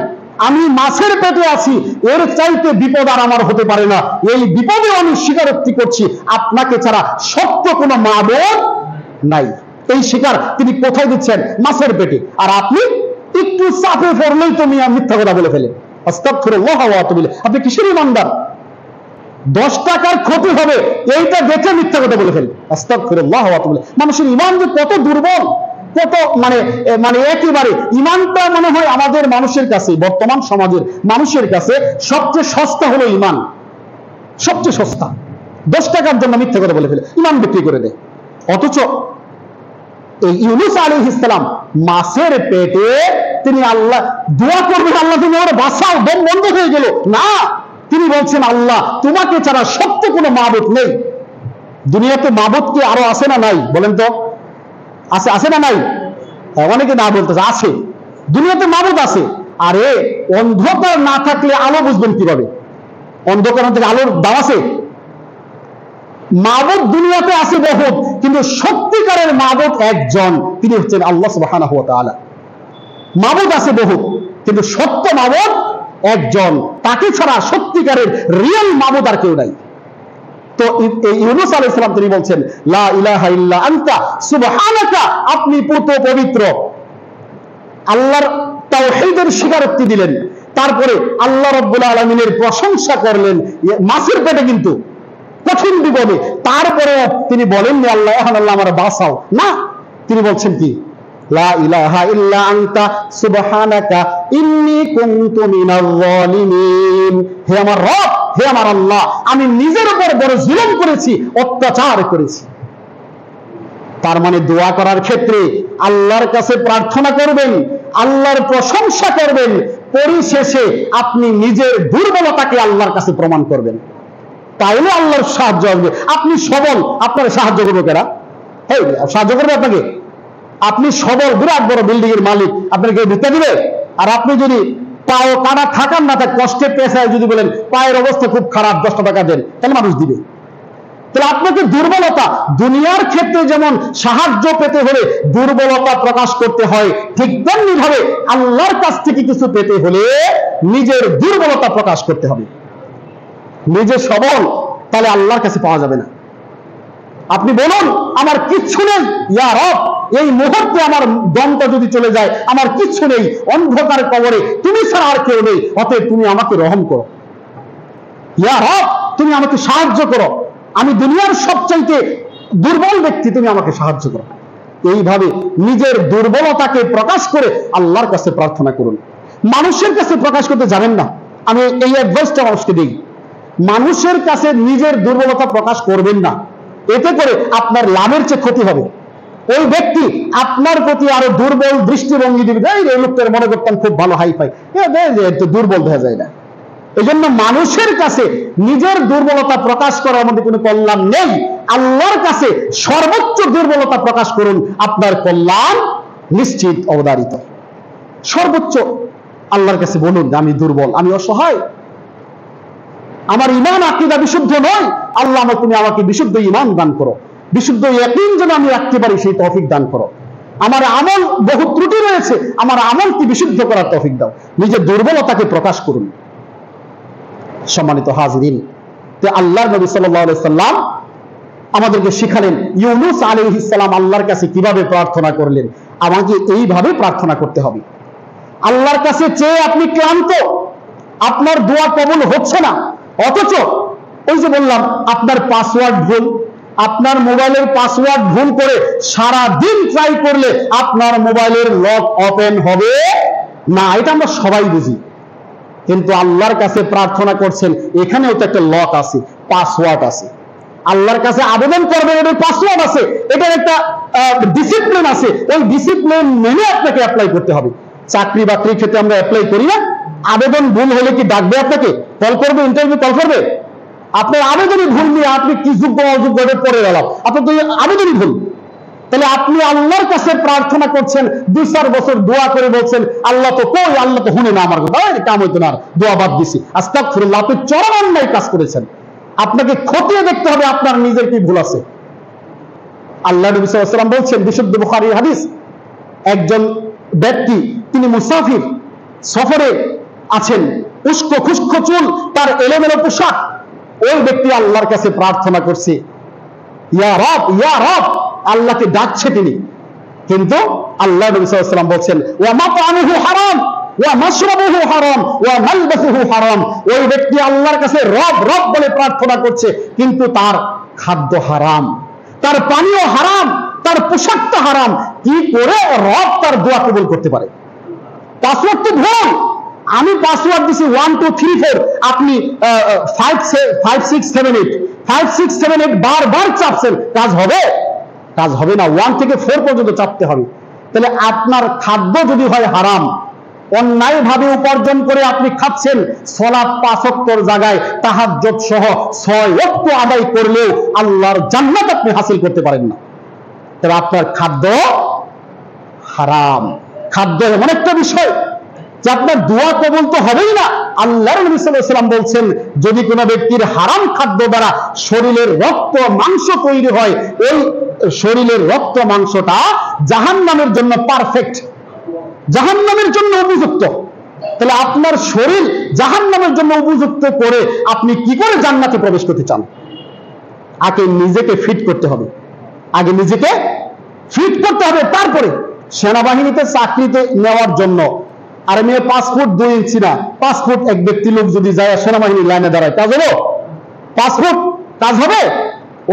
আমি মাছের পেটে আছি, এর চাইতে বিপদ আর আমার হতে পারে না, এই বিপদে আমি স্বীকারোক্তি করছি আপনাকে ছাড়া সত্য কোনো মাবুদ নাই। এই স্বীকার তিনি কোথায় দিচ্ছেন? মাছের পেটে। আর আপনি একটু চাপে পড়লেই তো মিথ্যা কথা বলে ফেলেন। আস্তাগফিরুল্লাহ ওয়া আতুবু ইলাইহি। আপনি কিসের ঈমানদার? 10 টাকার ক্ষতি হবে এইটা দেখে মিথ্যা কথা বলে ফেলেন। আস্তাগফিরুল্লাহ ওয়া আতুবু ইলাইহি। মানুষের ঈমান যে কত দুর্বল, কত মানে একেবারে ঈমানটা মনে হয় আমাদের মানুষের কাছে, বর্তমান সমাজের মানুষের কাছে সবচেয়ে সস্তা হলো ঈমান, সবচেয়ে সস্তা। 10 টাকার জন্য মিথ্যা কথা বলে ফেলে, ইমান বিক্রি করে দেয়। অথচ এই ইউনূস আলাইহিস সালাম মাছের পেটে তিনি আল্লাহ দোয়া করবেন, আল্লাহ তুমি আমার বাঁচাও, দম বন্ধ হয়ে গেল না, তিনি বলছেন আল্লাহ তোমাকে ছাড়া সত্য কোনো মাবুদ নেই। দুনিয়াতে মাবুদ কি আরো আছে না নাই বলেন তো? আছে, আছে না নাই? অনেকে না বলতেছে আছে, দুনিয়াতে মাবুদ আছে। আরে অন্ধকার না থাকলে আলো বুঝবেন কিভাবে? অন্ধকার থেকে আলোর দাম আছে? মাবুদ দুনিয়াতে আছে বহুত, কিন্তু সত্যিকারের মাবুদ একজন, তিনি হচ্ছেন আল্লাহ সুবহানাহু ওয়া তাআলা। মাবুদ আছে বহুত, কিন্তু সত্য মাবুদ একজন, তাকে ছাড়া সত্যিকারের রিয়েল মাবুদ আর কেউ নাই। তো ইউনূস আলাইহিস সালাম তিনি বলছেন লা ইলাহা ইল্লা আনতা সুবহানাকা, আপনি পুত পবিত্র। আল্লাহর তাওহীদের স্বীকারোক্তি দিলেন, তারপরে আল্লাহ রাব্বুল আলামিনের প্রশংসা করলেন মাছের পেটে, কিন্তু কঠিন বিপদে। তারপরে তিনি বলেননি আল্লাহ এখন আল্লাহ আমার বাঁচাও, না, তিনি বলছেন কি লা ইলাহা ইল্লা আনতা সুবহানাকা ইন্নী কুনতু মিনাল যালিমিন। হে আমার রব, হে আমার আল্লাহ, আমি নিজের উপর বড় জুলুম করেছি, অত্যাচার করেছি। তার মানে দোয়া করার ক্ষেত্রে আল্লাহর কাছে প্রার্থনা করবেন, আল্লাহর প্রশংসা করবেন, পরিশেষে আপনি নিজের দুর্বলতাকে আল্লাহর কাছে প্রমাণ করবেন, তাইলে আল্লাহর সাহায্য হবে। আপনি সবল, আপনার সাহায্য করবে কারা? হ্যাঁ, সাহায্য করবে আপনাকে। আপনি সবল, বিরাট বড় বিল্ডিং এর মালিক, আপনাকে ভিত্তা দিবে? আর আপনি যদি পাও কাটা থাকার না থাকে, কষ্টে পেশায় যদি বলেন পায়ের অবস্থা খুব খারাপ, 10 টাকা দেন, তাহলে মানুষ দিবে। তাহলে আপনাকে দুর্বলতা, দুনিয়ার ক্ষেত্রে যেমন সাহায্য পেতে হলে দুর্বলতা প্রকাশ করতে হয়, ঠিক তেমনি ভাবে আল্লাহর কাছ থেকে কিছু পেতে হলে নিজের দুর্বলতা প্রকাশ করতে হবে। নিজে সবল, তাহলে আল্লাহর কাছে পাওয়া যাবে না। আপনি বলুন আমার কিচ্ছু নেই, ইয়া রব এই মুহূর্তে আমার দমটা যদি চলে যায়, আমার কিচ্ছু নেই, অন্ধকার কবরে তুমি ছাড়া আর কেউ নেই, অতএব তুমি আমাকে রহম করো, ইয়া রব তুমি আমাকে সাহায্য করো, আমি দুনিয়ার সবচাইতে দুর্বল ব্যক্তি, তুমি আমাকে সাহায্য করো। এইভাবে নিজের দুর্বলতাকে প্রকাশ করে আল্লাহর কাছে প্রার্থনা করুন। মানুষের কাছে প্রকাশ করতে যাবেন না। আমি এই অ্যাডভাইসটা মানুষকে দিই, মানুষের কাছে নিজের দুর্বলতা প্রকাশ করবেন না, এতে করে আপনার লাভের চেয়ে ক্ষতি হবে। ওই ব্যক্তি আপনার প্রতি আরো দুর্বল দৃষ্টিভঙ্গি দিবে, এই লোকটার মনে করতাম খুব ভালো হাইফাই, দুর্বল দেখা যায় না। এই জন্য মানুষের কাছে নিজের দুর্বলতা প্রকাশ করার মধ্যে কোনো কল্যাণ নেই। আল্লাহর কাছে সর্বোচ্চ দুর্বলতা প্রকাশ করুন, আপনার কল্যাণ নিশ্চিত অবধারিত। সর্বোচ্চ আল্লাহর কাছে বলুন আমি দুর্বল, আমি অসহায়, আমার ঈমান আকীদা বিশুদ্ধ নয়, আল্লাহ তুমি আমাকে বিশুদ্ধ ঈমান দান করো, বিশুদ্ধ ইয়াকিন যেন আমি রাখতে পারি সেই তৌফিক দান করো। আমার আমল বহু ত্রুটি রয়েছে, আমার আমলকে বিশুদ্ধ করার তৌফিক দাও। নিজের দুর্বলতাকে প্রকাশ করুন। সম্মানিত হাজিরিন, তো আল্লাহর নবী সাল্লাল্লাহু আলাইহি সাল্লাম আমাদেরকে শিখালেন ইউনূস আলাইহিস সালাম আল্লাহর কাছে কিভাবে প্রার্থনা করলেন। আমাকে এইভাবে প্রার্থনা করতে হবে। আল্লাহর কাছে চেয়ে আপনি ক্লান্ত, আপনার দোয়া কবুল হচ্ছে না, অথচ ওই যে বললাম আপনার পাসওয়ার্ড ভুল, আপনার মোবাইলের পাসওয়ার্ড ভুল করে সারা দিন ট্রাই করলে আপনার মোবাইলের লক ওপেন হবে না, এটা আমরা সবাই বুঝি। কিন্তু আল্লাহর কাছে প্রার্থনা করছেন, এখানেও তো একটা লক আছে, পাসওয়ার্ড আছে। আল্লাহর কাছে আবেদন করবেন, এটার পাসওয়ার্ড আছে, এটার একটা ডিসিপ্লিন আছে, ওই ডিসিপ্লিন মেনে আপনাকে অ্যাপ্লাই করতে হবে। চাকরি বাকরির ক্ষেত্রে আমরা অ্যাপ্লাই করি না, আবেদন ভুল হলে কি ডাকবে আপনাকে, কল করবে, ইন্টারভিউ কল করবে? আপনার আবেদনই ভুল নিয়ে আপনি কি যোগ্য অযোগ্য পড়ে গেলাম, আপনার তো আবেদনই ভুল। তাহলে আপনি আল্লাহর কাছে প্রার্থনা করছেন, 2-4 বছর দোয়া করে বলছেন আল্লাহ তো কই, আল্লাহ তো শুনে না আমার কথা, কাম হইতো না, দোয়া বাদ দিছি, আস্তাগফিরুল্লাহ। আপনি চরম অন্যায় কাজ করেছেন। আপনাকে খতিয়ে দেখতে হবে আপনার নিজের কি ভুল আছে। আল্লাহ নবী সাল্লাল্লাহু আলাইহি ওয়াসাল্লাম বলছেন, বিশুদ্ধ বুখারীর হাদিস, একজন ব্যক্তি তিনি মুসাফির, সফরে আছেন, উস্কো খুস্কো চুল, তার এলোমেলো পোশাক, ওই ব্যক্তি আল্লাহর কাছে প্রার্থনা করছে, ইয়া রব ইয়া রব, আল্লাহকে ডাকছে তিনি, কিন্তু আল্লাহ নবী সাল্লাল্লাহু আলাইহি ওয়াসাল্লাম বলছেন ওয়া মাতআমুহু হারাম ওয়া মাশরাবুহু হারাম ওয়া মালবাসুহু হারাম। ওই ব্যক্তি আল্লাহর কাছে রব রব বলে প্রার্থনা করছে, কিন্তু তার খাদ্য হারাম, তার পানীয় হারাম, তার পোশাকটা হারাম। কি করে রব তার দোয়া কবুল করতে পারে? পাসওয়ার্ড তো ভুল। আমি পাসওয়ার্ড দিছি 1 2 3 4, আপনি 5 6 7 8, 5, 6, 7, 8 বারবার চাপছেন, কাজ হবে? কাজ হবে না। 1 থেকে 4 পর্যন্ত চাপতে হবে। তাহলে আপনার খাদ্য যদি হয় হারাম, অন্যায় ভাবে উপার্জন করে আপনি খাচ্ছেন, সালাত 5 ওয়াক্তের জায়গায় তাহাজ্জুদ সহ 6 ওয়াক্ত আদায় করলেও আল্লাহর জান্নাত আপনি হাসিল করতে পারেন না। তবে আপনার খাদ্য হারাম। খাদ্য এমন একটা বিষয় যে আপনার দোয়া কবুল তো হবেই না। আল্লাহর নবী সাল্লাল্লাহু আলাইহি ওয়াসাল্লাম বলছেন, যদি কোনো ব্যক্তির হারাম খাদ্য দ্বারা শরীরের রক্ত মাংস তৈরি হয়, ওই শরীরের রক্ত মাংসটা জাহান্নামের জন্য পারফেক্ট, জাহান্নামের জন্য উপযুক্ত। তাহলে আপনার শরীর জাহান্নামের জন্য উপযুক্ত করে আপনি কি করে জান্নাতে প্রবেশ করতে চান? আগে নিজেকে ফিট করতে হবে, আগে নিজেকে ফিট করতে হবে। তারপরে সেনাবাহিনীতে চাকরিতে নেওয়ার জন্য আর মেয়ে 5 ফুট 2 ইঞ্চি না, 5 ফুট এক ব্যক্তি লোক যদি যায় সেনাবাহিনীর লাইনে দাঁড়ায়, কাজ হলো? 5 ফুট কাজ হবে?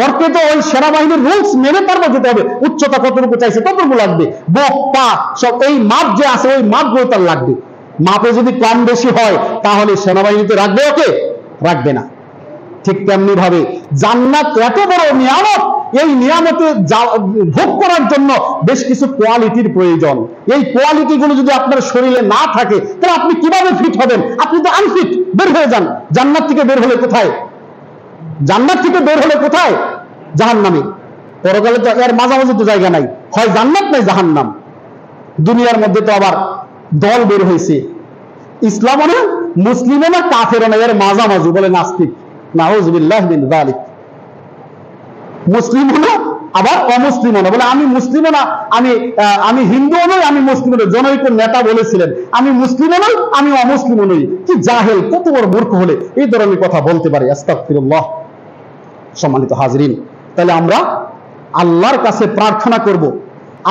ওরকে তো ওই সেনাবাহিনীর রুলস মেনে তারপর যেতে হবে। উচ্চতা কতটুকু চাইছে ততটুকু লাগবে, বুক পা সব এই মাপ যে আছে ওই মাপগুলো তার লাগবে। মাপে যদি কম বেশি হয় তাহলে সেনাবাহিনীতে রাখবে, ওকে রাখবে না। ঠিক তেমনি ভাবে জান্নাত এত বড় নিয়ামত, এই নিয়ামতে ভোগ করার জন্য বেশ কিছু কোয়ালিটির প্রয়োজন। এই কোয়ালিটি গুলো যদি আপনার শরীরে না থাকে তাহলে আপনি কিভাবে ফিট হবেন? আপনি তো আনফিট। বের হয়ে যান। জান্নাত থেকে বের হলে কোথায়? জান্নাত থেকে বের হলে কোথায়? জাহান্নামে। পরকালে তো এর মাঝামাঝি তো জায়গা নাই, হয় জান্নাত নাই জাহান্নাম। দুনিয়ার মধ্যে তো আবার দল বের হয়েছে, ইসলামও না মুসলিমও না কাফেরও না, এর মাঝামাঝি বলে নাস্তিক। নাউযুবিল্লাহ মিন যালিক। মুসলিমও না আবার অমুসলিমও না, বলে আমি মুসলিমও না, আমি হিন্দুও নই, আমি মুসলিমও নই। জনৈক নেতা বলেছিলেন, আমি মুসলিমও নই, আমি অমুসলিমও নই। কি জাহেল, কত বড় মূর্খ হলে এই ধরনের কথা বলতে পারে। আস্তাগফিরুল্লাহ। সম্মানিত হাজরিন, তাহলে আমরা আল্লাহর কাছে প্রার্থনা করব,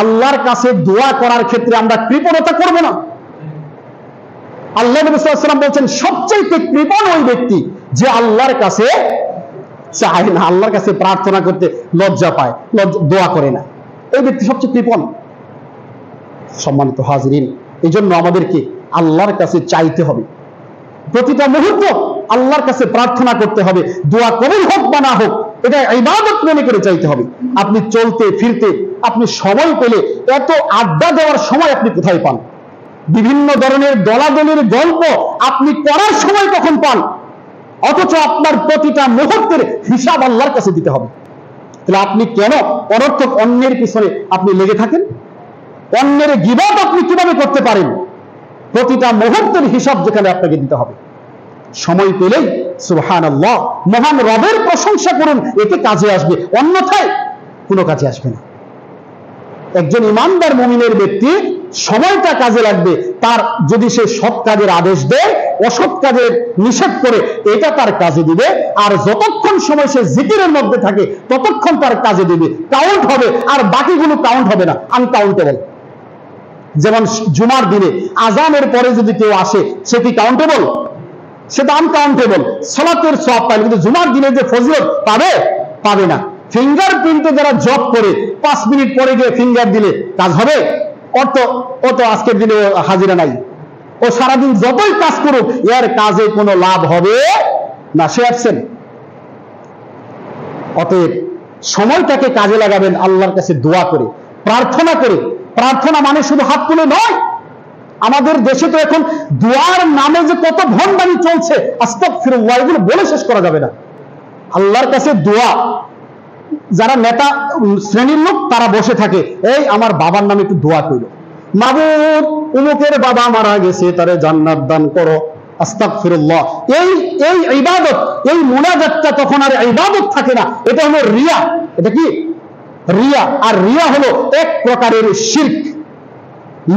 আল্লাহর কাছে দোয়া করার ক্ষেত্রে আমরা কৃপণতা করব না। আল্লাহ নবী সাল্লাল্লাহু আলাইহি ওয়াসাল্লাম বলেন, সবচেয়ে কৃপণ ওই ব্যক্তি যে আল্লাহর কাছে চায় না, আল্লাহর কাছে প্রার্থনা করতে লজ্জা পায়, দোয়া করে না, এই ব্যক্তি সবচেয়ে কৃপণ। সম্মানিত হাজরিন, এই জন্য আমাদেরকে আল্লাহর কাছে চাইতে হবে, প্রতিটা মুহূর্ত আল্লাহর কাছে প্রার্থনা করতে হবে। দোয়া কবুল হোক বা না হোক, এটা ইবাদত মনে করে চাইতে হবে। আপনি চলতে ফিরতে আপনি সময় পেলে, এত আড্ডা দেওয়ার সময় আপনি কোথায় পান? বিভিন্ন ধরনের দলাদলির গল্প আপনি করার সময় কখন পান? অথচ আপনার প্রতিটা মুহূর্তের হিসাব আল্লাহর কাছে দিতে হবে। তাহলে আপনি কেন অনর্থক অন্যের পিছনে আপনি লেগে থাকেন? অন্যের গীবত আপনি কিভাবে করতে পারেন? প্রতিটা মুহূর্তের হিসাব যেখানে আপনাকে দিতে হবে। সময় পেলেই সুবহানাল্লাহ, মহান রবের প্রশংসা করুন, এতে কাজে আসবে, অন্যথায় কোনো কাজে আসবে না। একজন ইমানদার মুমিনের ব্যক্তি সময়টা কাজে লাগবে তার, যদি সে সৎ কাজের আদেশ দেয়, অসৎ কাজের নিষেধ করে, এটা তার কাজে দিবে। আর যতক্ষণ সময় সে জিকিরের মধ্যে থাকে ততক্ষণ তার কাজে দিবে, কাউন্ট হবে। আর বাকিগুলো কাউন্ট হবে না, আনকাউন্টেবল। যেমন জুমার দিনে আজানের পরে যদি কেউ আসে, সে কি কাউন্টেবল? সেটা আনকাউন্টেবল। সালাতের সওয়াব পাবে, কিন্তু জুমার দিনে যে ফজিলত পাবে, পাবে না। ফিঙ্গারপ্রিন্টে যারা জব করে 5 মিনিট পরে গিয়ে ফিঙ্গার দিলে কাজ হবে? ও তো আজকের দিনে হাজিরা নাই, ও সারাদিন যতই কাজ করুক এর কাজে কোনো লাভ হবে না, সে অ্যাবসেন্ট। অতএব সময়টাকে কাজে লাগাবেন আল্লাহর কাছে দোয়া করে, প্রার্থনা করে। প্রার্থনা মানে শুধু হাত তুলে নয়। আমাদের দেশে তো এখন দোয়ার নামে যে কত ভণ্ডামি চলছে, আস্তাগফিরুল্লাহ, এগুলো বলে শেষ করা যাবে না। আল্লাহর কাছে দোয়া, যারা নেতা শ্রেণীর লোক তারা বসে থাকে, এই আমার বাবার নামে একটু দোয়া করো, মাবুদ উমুকের বাবা মারা গেছে, তারে জান্নাত দান করো। আস্তাগফিরুল্লাহ। এই ইবাদত, এই মুনাজাতটা তখন আর ইবাদত থাকে না, এটা হলো রিয়া। এটা কি? রিয়া। আর রিয়া হলো এক প্রকারের শিরক।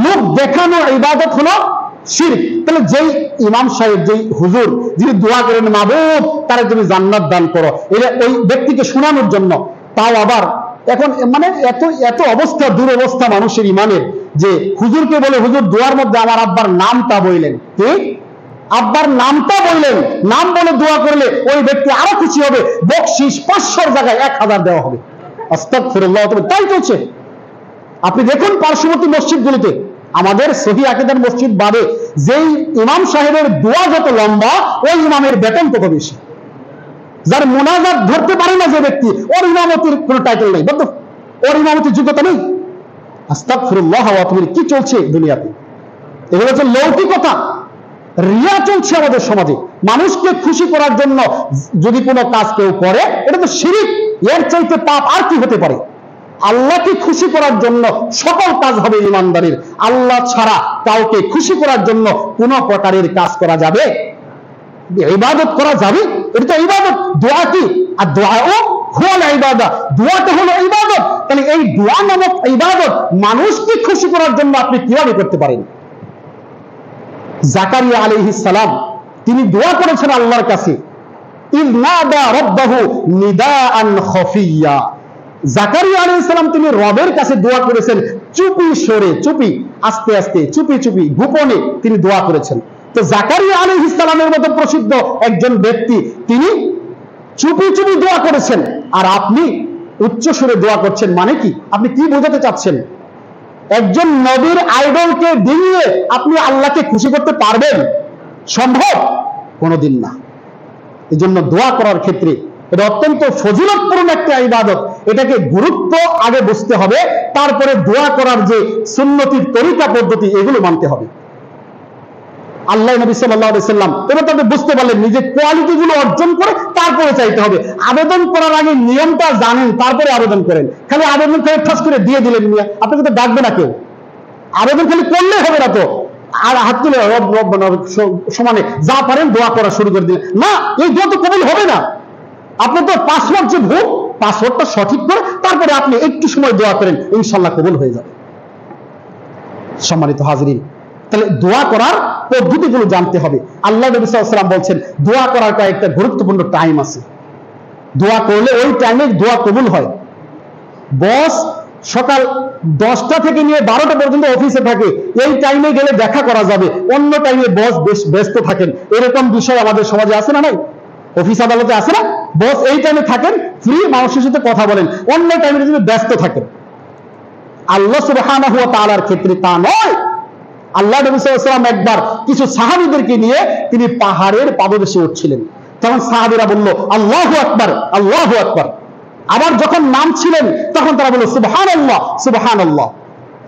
লোক দেখানো ইবাদত হলো শিরক। তাহলে যেই ইমাম সাহেব, যেই হুজুর যিনি দোয়া করেন, মাবুদ তারে তুমি জান্নাত দান করো, এটা ওই ব্যক্তিকে শোনানোর জন্য, তাও আবার এখন মানে এত অবস্থা, দুরবস্থা মানুষের ইমানের, যে হুজুরকে বলে, হুজুর দোয়ার মধ্যে আমার আব্বার নামটা বললেন, কি আব্বার নামটা বললেন, নাম বলে দোয়া করলে ওই ব্যক্তি আরো খুশি হবে, বকশিশ 500 জায়গায় 1000 দেওয়া হবে। আস্তাগফিরুল্লাহ। তাই চলছে। আপনি দেখুন পার্শ্ববর্তী মসজিদগুলিতে, আমাদের সহি আকীদার মসজিদ বাদে যেই ইমাম সাহেবের দোয়া যত লম্বা, ওই ইমামের বেতন তত বেশি। যার মোনাজাত ধরতে পারে না যে ব্যক্তি, ওর ইমামতির কোনো টাইটেল নেই, বদ্ধ ওর ইমামতির যোগ্যতা নেই। আস্তাগফিরুল্লাহ ওয়া আতুবু ইলাইহি। কি চলছে দুনিয়াতে? এগুলো হচ্ছে লৌকিকতা, রিয়া চলছে আমাদের সমাজে। মানুষকে খুশি করার জন্য যদি কোনো কাজ কেউ করে, এটা তো শিরক। এর চাইতে পাপ আর কি হতে পারে? আল্লাহকে খুশি করার জন্য সকল কাজ হবে ইমানদারির। আল্লাহ ছাড়া কাউকে খুশি করার জন্য কোন প্রকারের কাজ করা যাবে? ইবাদত করা যাবে? এটা তো ইবাদত। দোয়া কি? আর দোয়াও হল ইবাদত। দোয়াটা হলো ইবাদত। তাহলে এই দোয়া নামক ইবাদত মানুষকে খুশি করার জন্য আপনি কিভাবে করতে পারেন? জাকারিয়া আলাইহিস সালাম তিনি দোয়া করেছেন আল্লাহর কাছে, ইয নাদা রাব্বাহু নিদাআন খাফিয়া। জাকারিয়া আলাইহিস সালাম তিনি রবের কাছে দোয়া করেছেন চুপি সরে, চুপি আস্তে আস্তে, চুপি চুপি, গোপনে তিনি দোয়া করেছেন। তো জাকারিয়া আলাইহিস সালামের মতো প্রসিদ্ধ একজন ব্যক্তি তিনি চুপি চুপি দোয়া করেছেন, আর আপনি উচ্চ সুরে দোয়া করছেন, মানে কি? আপনি কি বোঝাতে চাচ্ছেন? একজন নবীর আইডলকে ডিঙিয়ে আপনি আল্লাহকে খুশি করতে পারবেন? সম্ভব? কোনোদিন না। এই জন্য দোয়া করার ক্ষেত্রে এটা অত্যন্ত ফজিলতপূর্ণ একটা ইবাদত। এটাকে গুরুত্ব আগে বুঝতে হবে, তারপরে দোয়া করার যে সুন্নতির তরিকা পদ্ধতি এগুলো মানতে হবে। আল্লাহ নবী সাল্লাল্লাহু আলাইহি সাল্লাম এবার তাদের বুঝতে পারলেন নিজের কোয়ালিটি গুলো অর্জন করে তারপরে চাইতে হবে। আবেদন করার আগে নিয়মটা জানেন, তারপরে আবেদন করেন। খালি আবেদন করে ঠাস করে দিয়ে দিলেন, আপনাকে তো ডাকবে না কেউ। আবেদন খালি করলে হবে না তো, আর হাত তুলে সমানে যা পারেন দোয়া করা শুরু করে দিলেন না, এই দোয়া তো কবুল হবে না। আপনি তো পাসওয়ার্ড যে ভুল, পাসওয়ার্ডটা সঠিক করে তারপরে আপনি একটু সময় দোয়া করেন, ইনশাআল্লাহ কবুল হয়ে যাবে। সম্মানিত হাজিরিন, তাহলে দোয়া করার পদ্ধতিগুলো জানতে হবে। আল্লাহ নবী সাল্লাল্লাহু আলাইহি ওয়াসাল্লাম বলছেন দোয়া করার কয়েকটা গুরুত্বপূর্ণ টাইম আছে। দোয়া করলে ওই টাইমে দোয়া কবুল হয়। বস সকাল 10টা থেকে নিয়ে 12টা পর্যন্ত অফিসে থাকে, এই টাইমে গেলে দেখা করা যাবে, অন্য টাইমে বস বেশ ব্যস্ত থাকেন। এরকম বিষয় আমাদের সমাজে আছে না? নাই? অফিস আদালতে আছে না? বস এই টাইমে থাকেন, ফ্রি, মানুষের সাথে কথা বলেন, অন্য টাইমে যদি ব্যস্ত থাকেন। আল্লাহ সুবহানাহু ওয়া তাআলার ক্ষেত্রে তা নয়। আল্লাহ নবী সাল্লাল্লাহু আলাইহি ওয়াসাল্লাম একবার কিছু সাহাবীদেরকে নিয়ে তিনি পাহাড়ের পাদদেশে উঠছিলেন। তখন সাহাবীরা বলল আল্লাহু আকবার, আল্লাহু আকবার। আবার যখন নামছিলেন তখন তারা বলল সুবহানাল্লাহ, সুবহানাল্লাহ।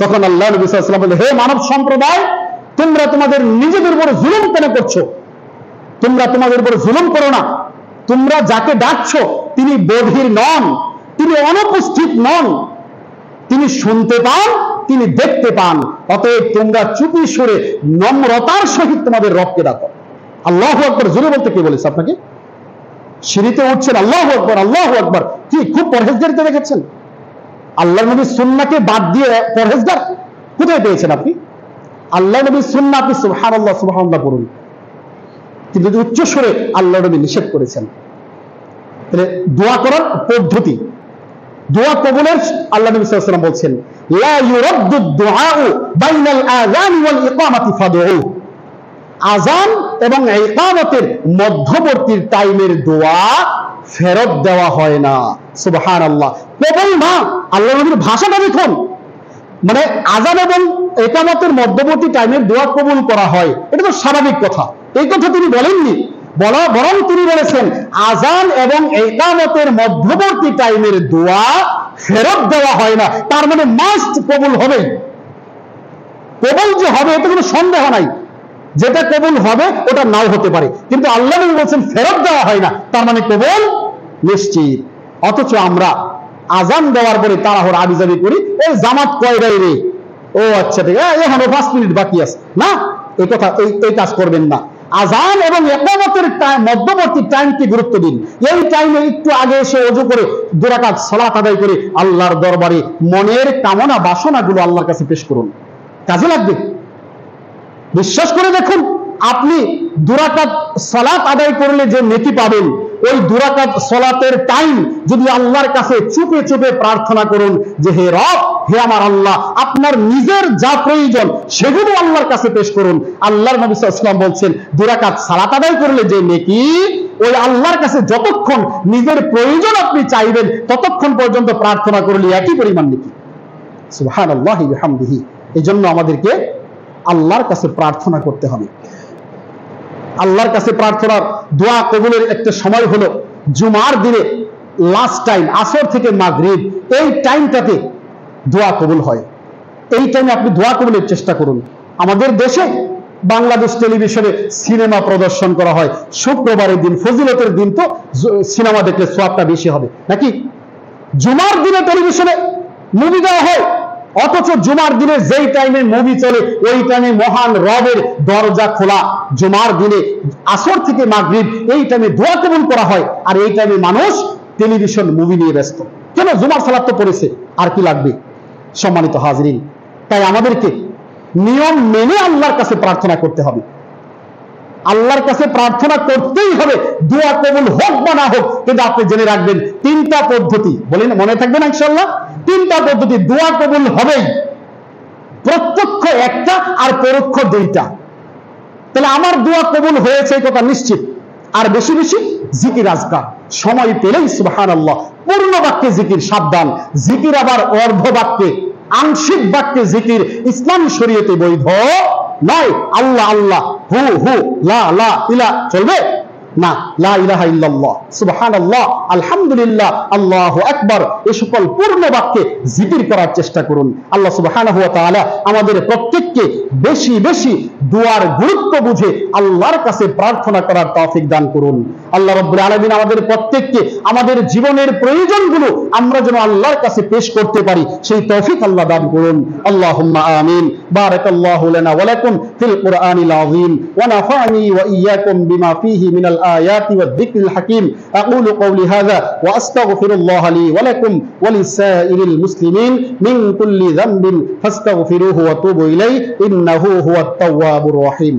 তখন আল্লাহ নবী সাল্লাল্লাহু আলাইহি ওয়াসাল্লাম বললেন, হে মানব সম্প্রদায়, তোমরা তোমাদের নিজেদের উপর জুলুম কেন করছো? তোমরা তোমাদের উপর জুলুম করো না। তোমরা যাকে ডাকছো তিনি বধির নন, তিনি অনুপস্থিত নন, তিনি শুনতে পান, তিনি দেখতে পান। অতএব তোমরা চুপি সরে নম্রতার সহিত তোমাদের রবকে ডাকো। আল্লাহু আকবার জোরে বলতে কে বলেছে আপনাকে? সিঁড়িতে উঠছেন আল্লাহু আকবার, আল্লাহু আকবার, কি খুব পরহেজগারিতে দেখেছেন? আল্লাহ নবীর সুন্নাহকে বাদ দিয়ে পরহেজগার কোথায় পেয়েছেন আপনি? আল্লাহ নবীর সুন্নাহ আপনি সুবহানাল্লাহ, সুবহানাল্লাহ পড়ুন, কিন্তু উচ্চ সুরে আল্লাহ নবী নিষেধ করেছেন। তাহলে দোয়া করার পদ্ধতি, দোয়া কবুলের আল্লাহ নবী সাল্লাল্লাহু আলাইহি ওয়াসাল্লাম বলছেন লা ইউরাদ্দু দুআউ বাইনাল আযান ওয়াল ইকামাতি ফাদউ। আযান এবং ইকামতের মধ্যবর্তী টাইমের দোয়া ফেরত দেওয়া হয় না। সুবহানাল্লাহ, কবুল না। আল্লাহ নবীর ভাষাটা দেখুন, মানে আযান এবং ইকামতের মধ্যবর্তী টাইমের দোয়া কবুল করা হয়, এটা তো স্বাভাবিক কথা। এই কথা তিনি বলেননি, বরং তিনি বলেছেন আযান এবং ইকামতের মধ্যবর্তী টাইমের দোয়া ফেরত দেওয়া হয় না। তার মানে মাস্ট কবুল হবে। কবুল যে হবে এতে কোনো সন্দেহ নাই, যেটা কবুল হবে ওটা নাও হতে পারে, কিন্তু আল্লাহ নবী বলেছেন ফেরত দেওয়া হয় না, তার মানে কবুল নিশ্চিত। অথচ আমরা আযান দেওয়ার পরে তাড়াহুড়ো আবিজাবি করি, এই জামাত কয়টায় রে, ও আচ্ছা ঠিক আছে, এখনো 5 মিনিট বাকি আছে, না, এই কথা এই কাজ করবেন না। আযান এবং ইকামতের মধ্যবর্তী টাইমকে গুরুত্ব দিন। এই টাইমে একটু আগে এসে ওযু করে 2 রাকাত সালাত আদায় করে আল্লাহর দরবারে মনের কামনা বাসনাগুলো আল্লাহর কাছে পেশ করুন, কাজে লাগবে। বিশ্বাস করে দেখুন, আপনি 2 রাকাত সালাত আদায় করলে যে নেকি পাবেন, ওই 2 রাকাত সালাতের টাইম যদি আল্লাহর কাছে চুপে চুপে প্রার্থনা করুন যে হে রব, হে আমার আল্লাহ, আপনার নিজের যা প্রয়োজন সেগুলো আল্লাহর কাছে পেশ করুন। আল্লাহর নবী সাল্লাল্লাহু আলাইহি ওয়াসাল্লাম বলছেন 2 রাকাত সালাত আদায় করলে যে নেকি, ওই আল্লাহর কাছে যতক্ষণ নিজের প্রয়োজন আপনি চাইবেন ততক্ষণ পর্যন্ত প্রার্থনা করলে একই পরিমাণ নেকি। সুবহানাল্লাহি ওয়া বিহামদিহি। এজন্য আমাদেরকে আল্লাহর কাছে প্রার্থনা করতে হবে। আল্লাহর কাছে প্রার্থনার দোয়া কবুলের একটা সময় হলো জুমার দিনে লাস্ট টাইম আসর থেকে মাগরিব, এই টাইমটাতে দোয়া কবুল হয়। এই টাইমে আপনি দোয়া কবুলের চেষ্টা করুন। আমাদের দেশে বাংলাদেশ টেলিভিশনে সিনেমা প্রদর্শন করা হয় শুক্রবারের দিন, ফজিলতের দিন, তো সিনেমা দেখলে সওয়াবটা বেশি হবে নাকি? জুমার দিনে টেলিভিশনে মুভি দেওয়া হয়, অথচ জুমার দিনে যেই টাইমে মুভি চলে ওই টাইমে মহান রবের দরজা খোলা। জুমার দিনে আসর থেকে মাগরিব এই টাইমে দোয়া কবুল করা হয়, আর এই টাইমে মানুষ টেলিভিশন মুভি নিয়ে ব্যস্ত। কেন? জুমার সালাত তো পড়েছে, আর কি লাগবে? সম্মানিত হাজরিন, তাই আমাদেরকে নিয়ম মেনে আল্লাহর কাছে প্রার্থনা করতে হবে। আল্লাহর কাছে প্রার্থনা করতেই হবে, দোয়া কবুল হোক বা না হোক। কিন্তু আপনি জেনে রাখবেন, তিনটা পদ্ধতি, বলেন মনে থাকবে না ইনশাআল্লাহ? তিনটা পদ্ধতি, দোয়া কবুল হবেই। প্রত্যক্ষ একটা আর পরোক্ষ দুইটা। তাহলে আমার দোয়া কবুল হয়েছে এই কথা নিশ্চিত। আর বেশি বেশি জিকির আজকার, সময় পেলেই সুবহানাল্লাহ, পূর্ণ বাক্যে জিকির সাবধান। জিকির আবার অর্ধ বাক্যে, আংশিক বাক্যে জিকির ইসলামী শরীয়তে বৈধ নয়। আল্লাহ আল্লাহ, হু হু, লা লা ইলা চলবে না। লা ইলাহা ইল্লাল্লাহ, সুবহানাল্লাহ, আলহামদুলিল্লাহ, আল্লাহু আকবার, এই সকল পূর্ণ বাক্যে জিকির করার চেষ্টা করুন। আল্লাহ সুবহানাহু ওয়া তাআলা আমাদের প্রত্যেককে বেশি বেশি দুয়ার গুরুত্ব বুঝে আল্লাহর কাছে প্রার্থনা করার তৌফিক দান করুন। আল্লাহ রাব্বুল আলামিন আমাদের প্রত্যেককে আমাদের জীবনের প্রয়োজনগুলো আমরা যেন আল্লাহর কাছে পেশ করতে পারি, সেই তৌফিক আল্লাহ দান করুন। আল্লাহুম্মা আমিন। বারাকাল্লাহু লানা ওয়া লাকুম ফিল কুরআনিল আযীম ওয়া নাফা'নি ওয়া ইয়্যাকুম বিমা ফীহি মিনাল আয়াতি ওয়াদ যিকরিল হাকীম। আকুলু কওলি হাযা ওয়া আস্তাগফিরুল্লাহ লি ওয়া লাকুম ওয়া লিসাইরিল মুসলিমিন মিন কুল্লি যামবিন ফাস্তাগফিরুহু ওয়া তুবু ইলাইহি ইন্নাহু হুয়াত তাওয়াবুর রহিম।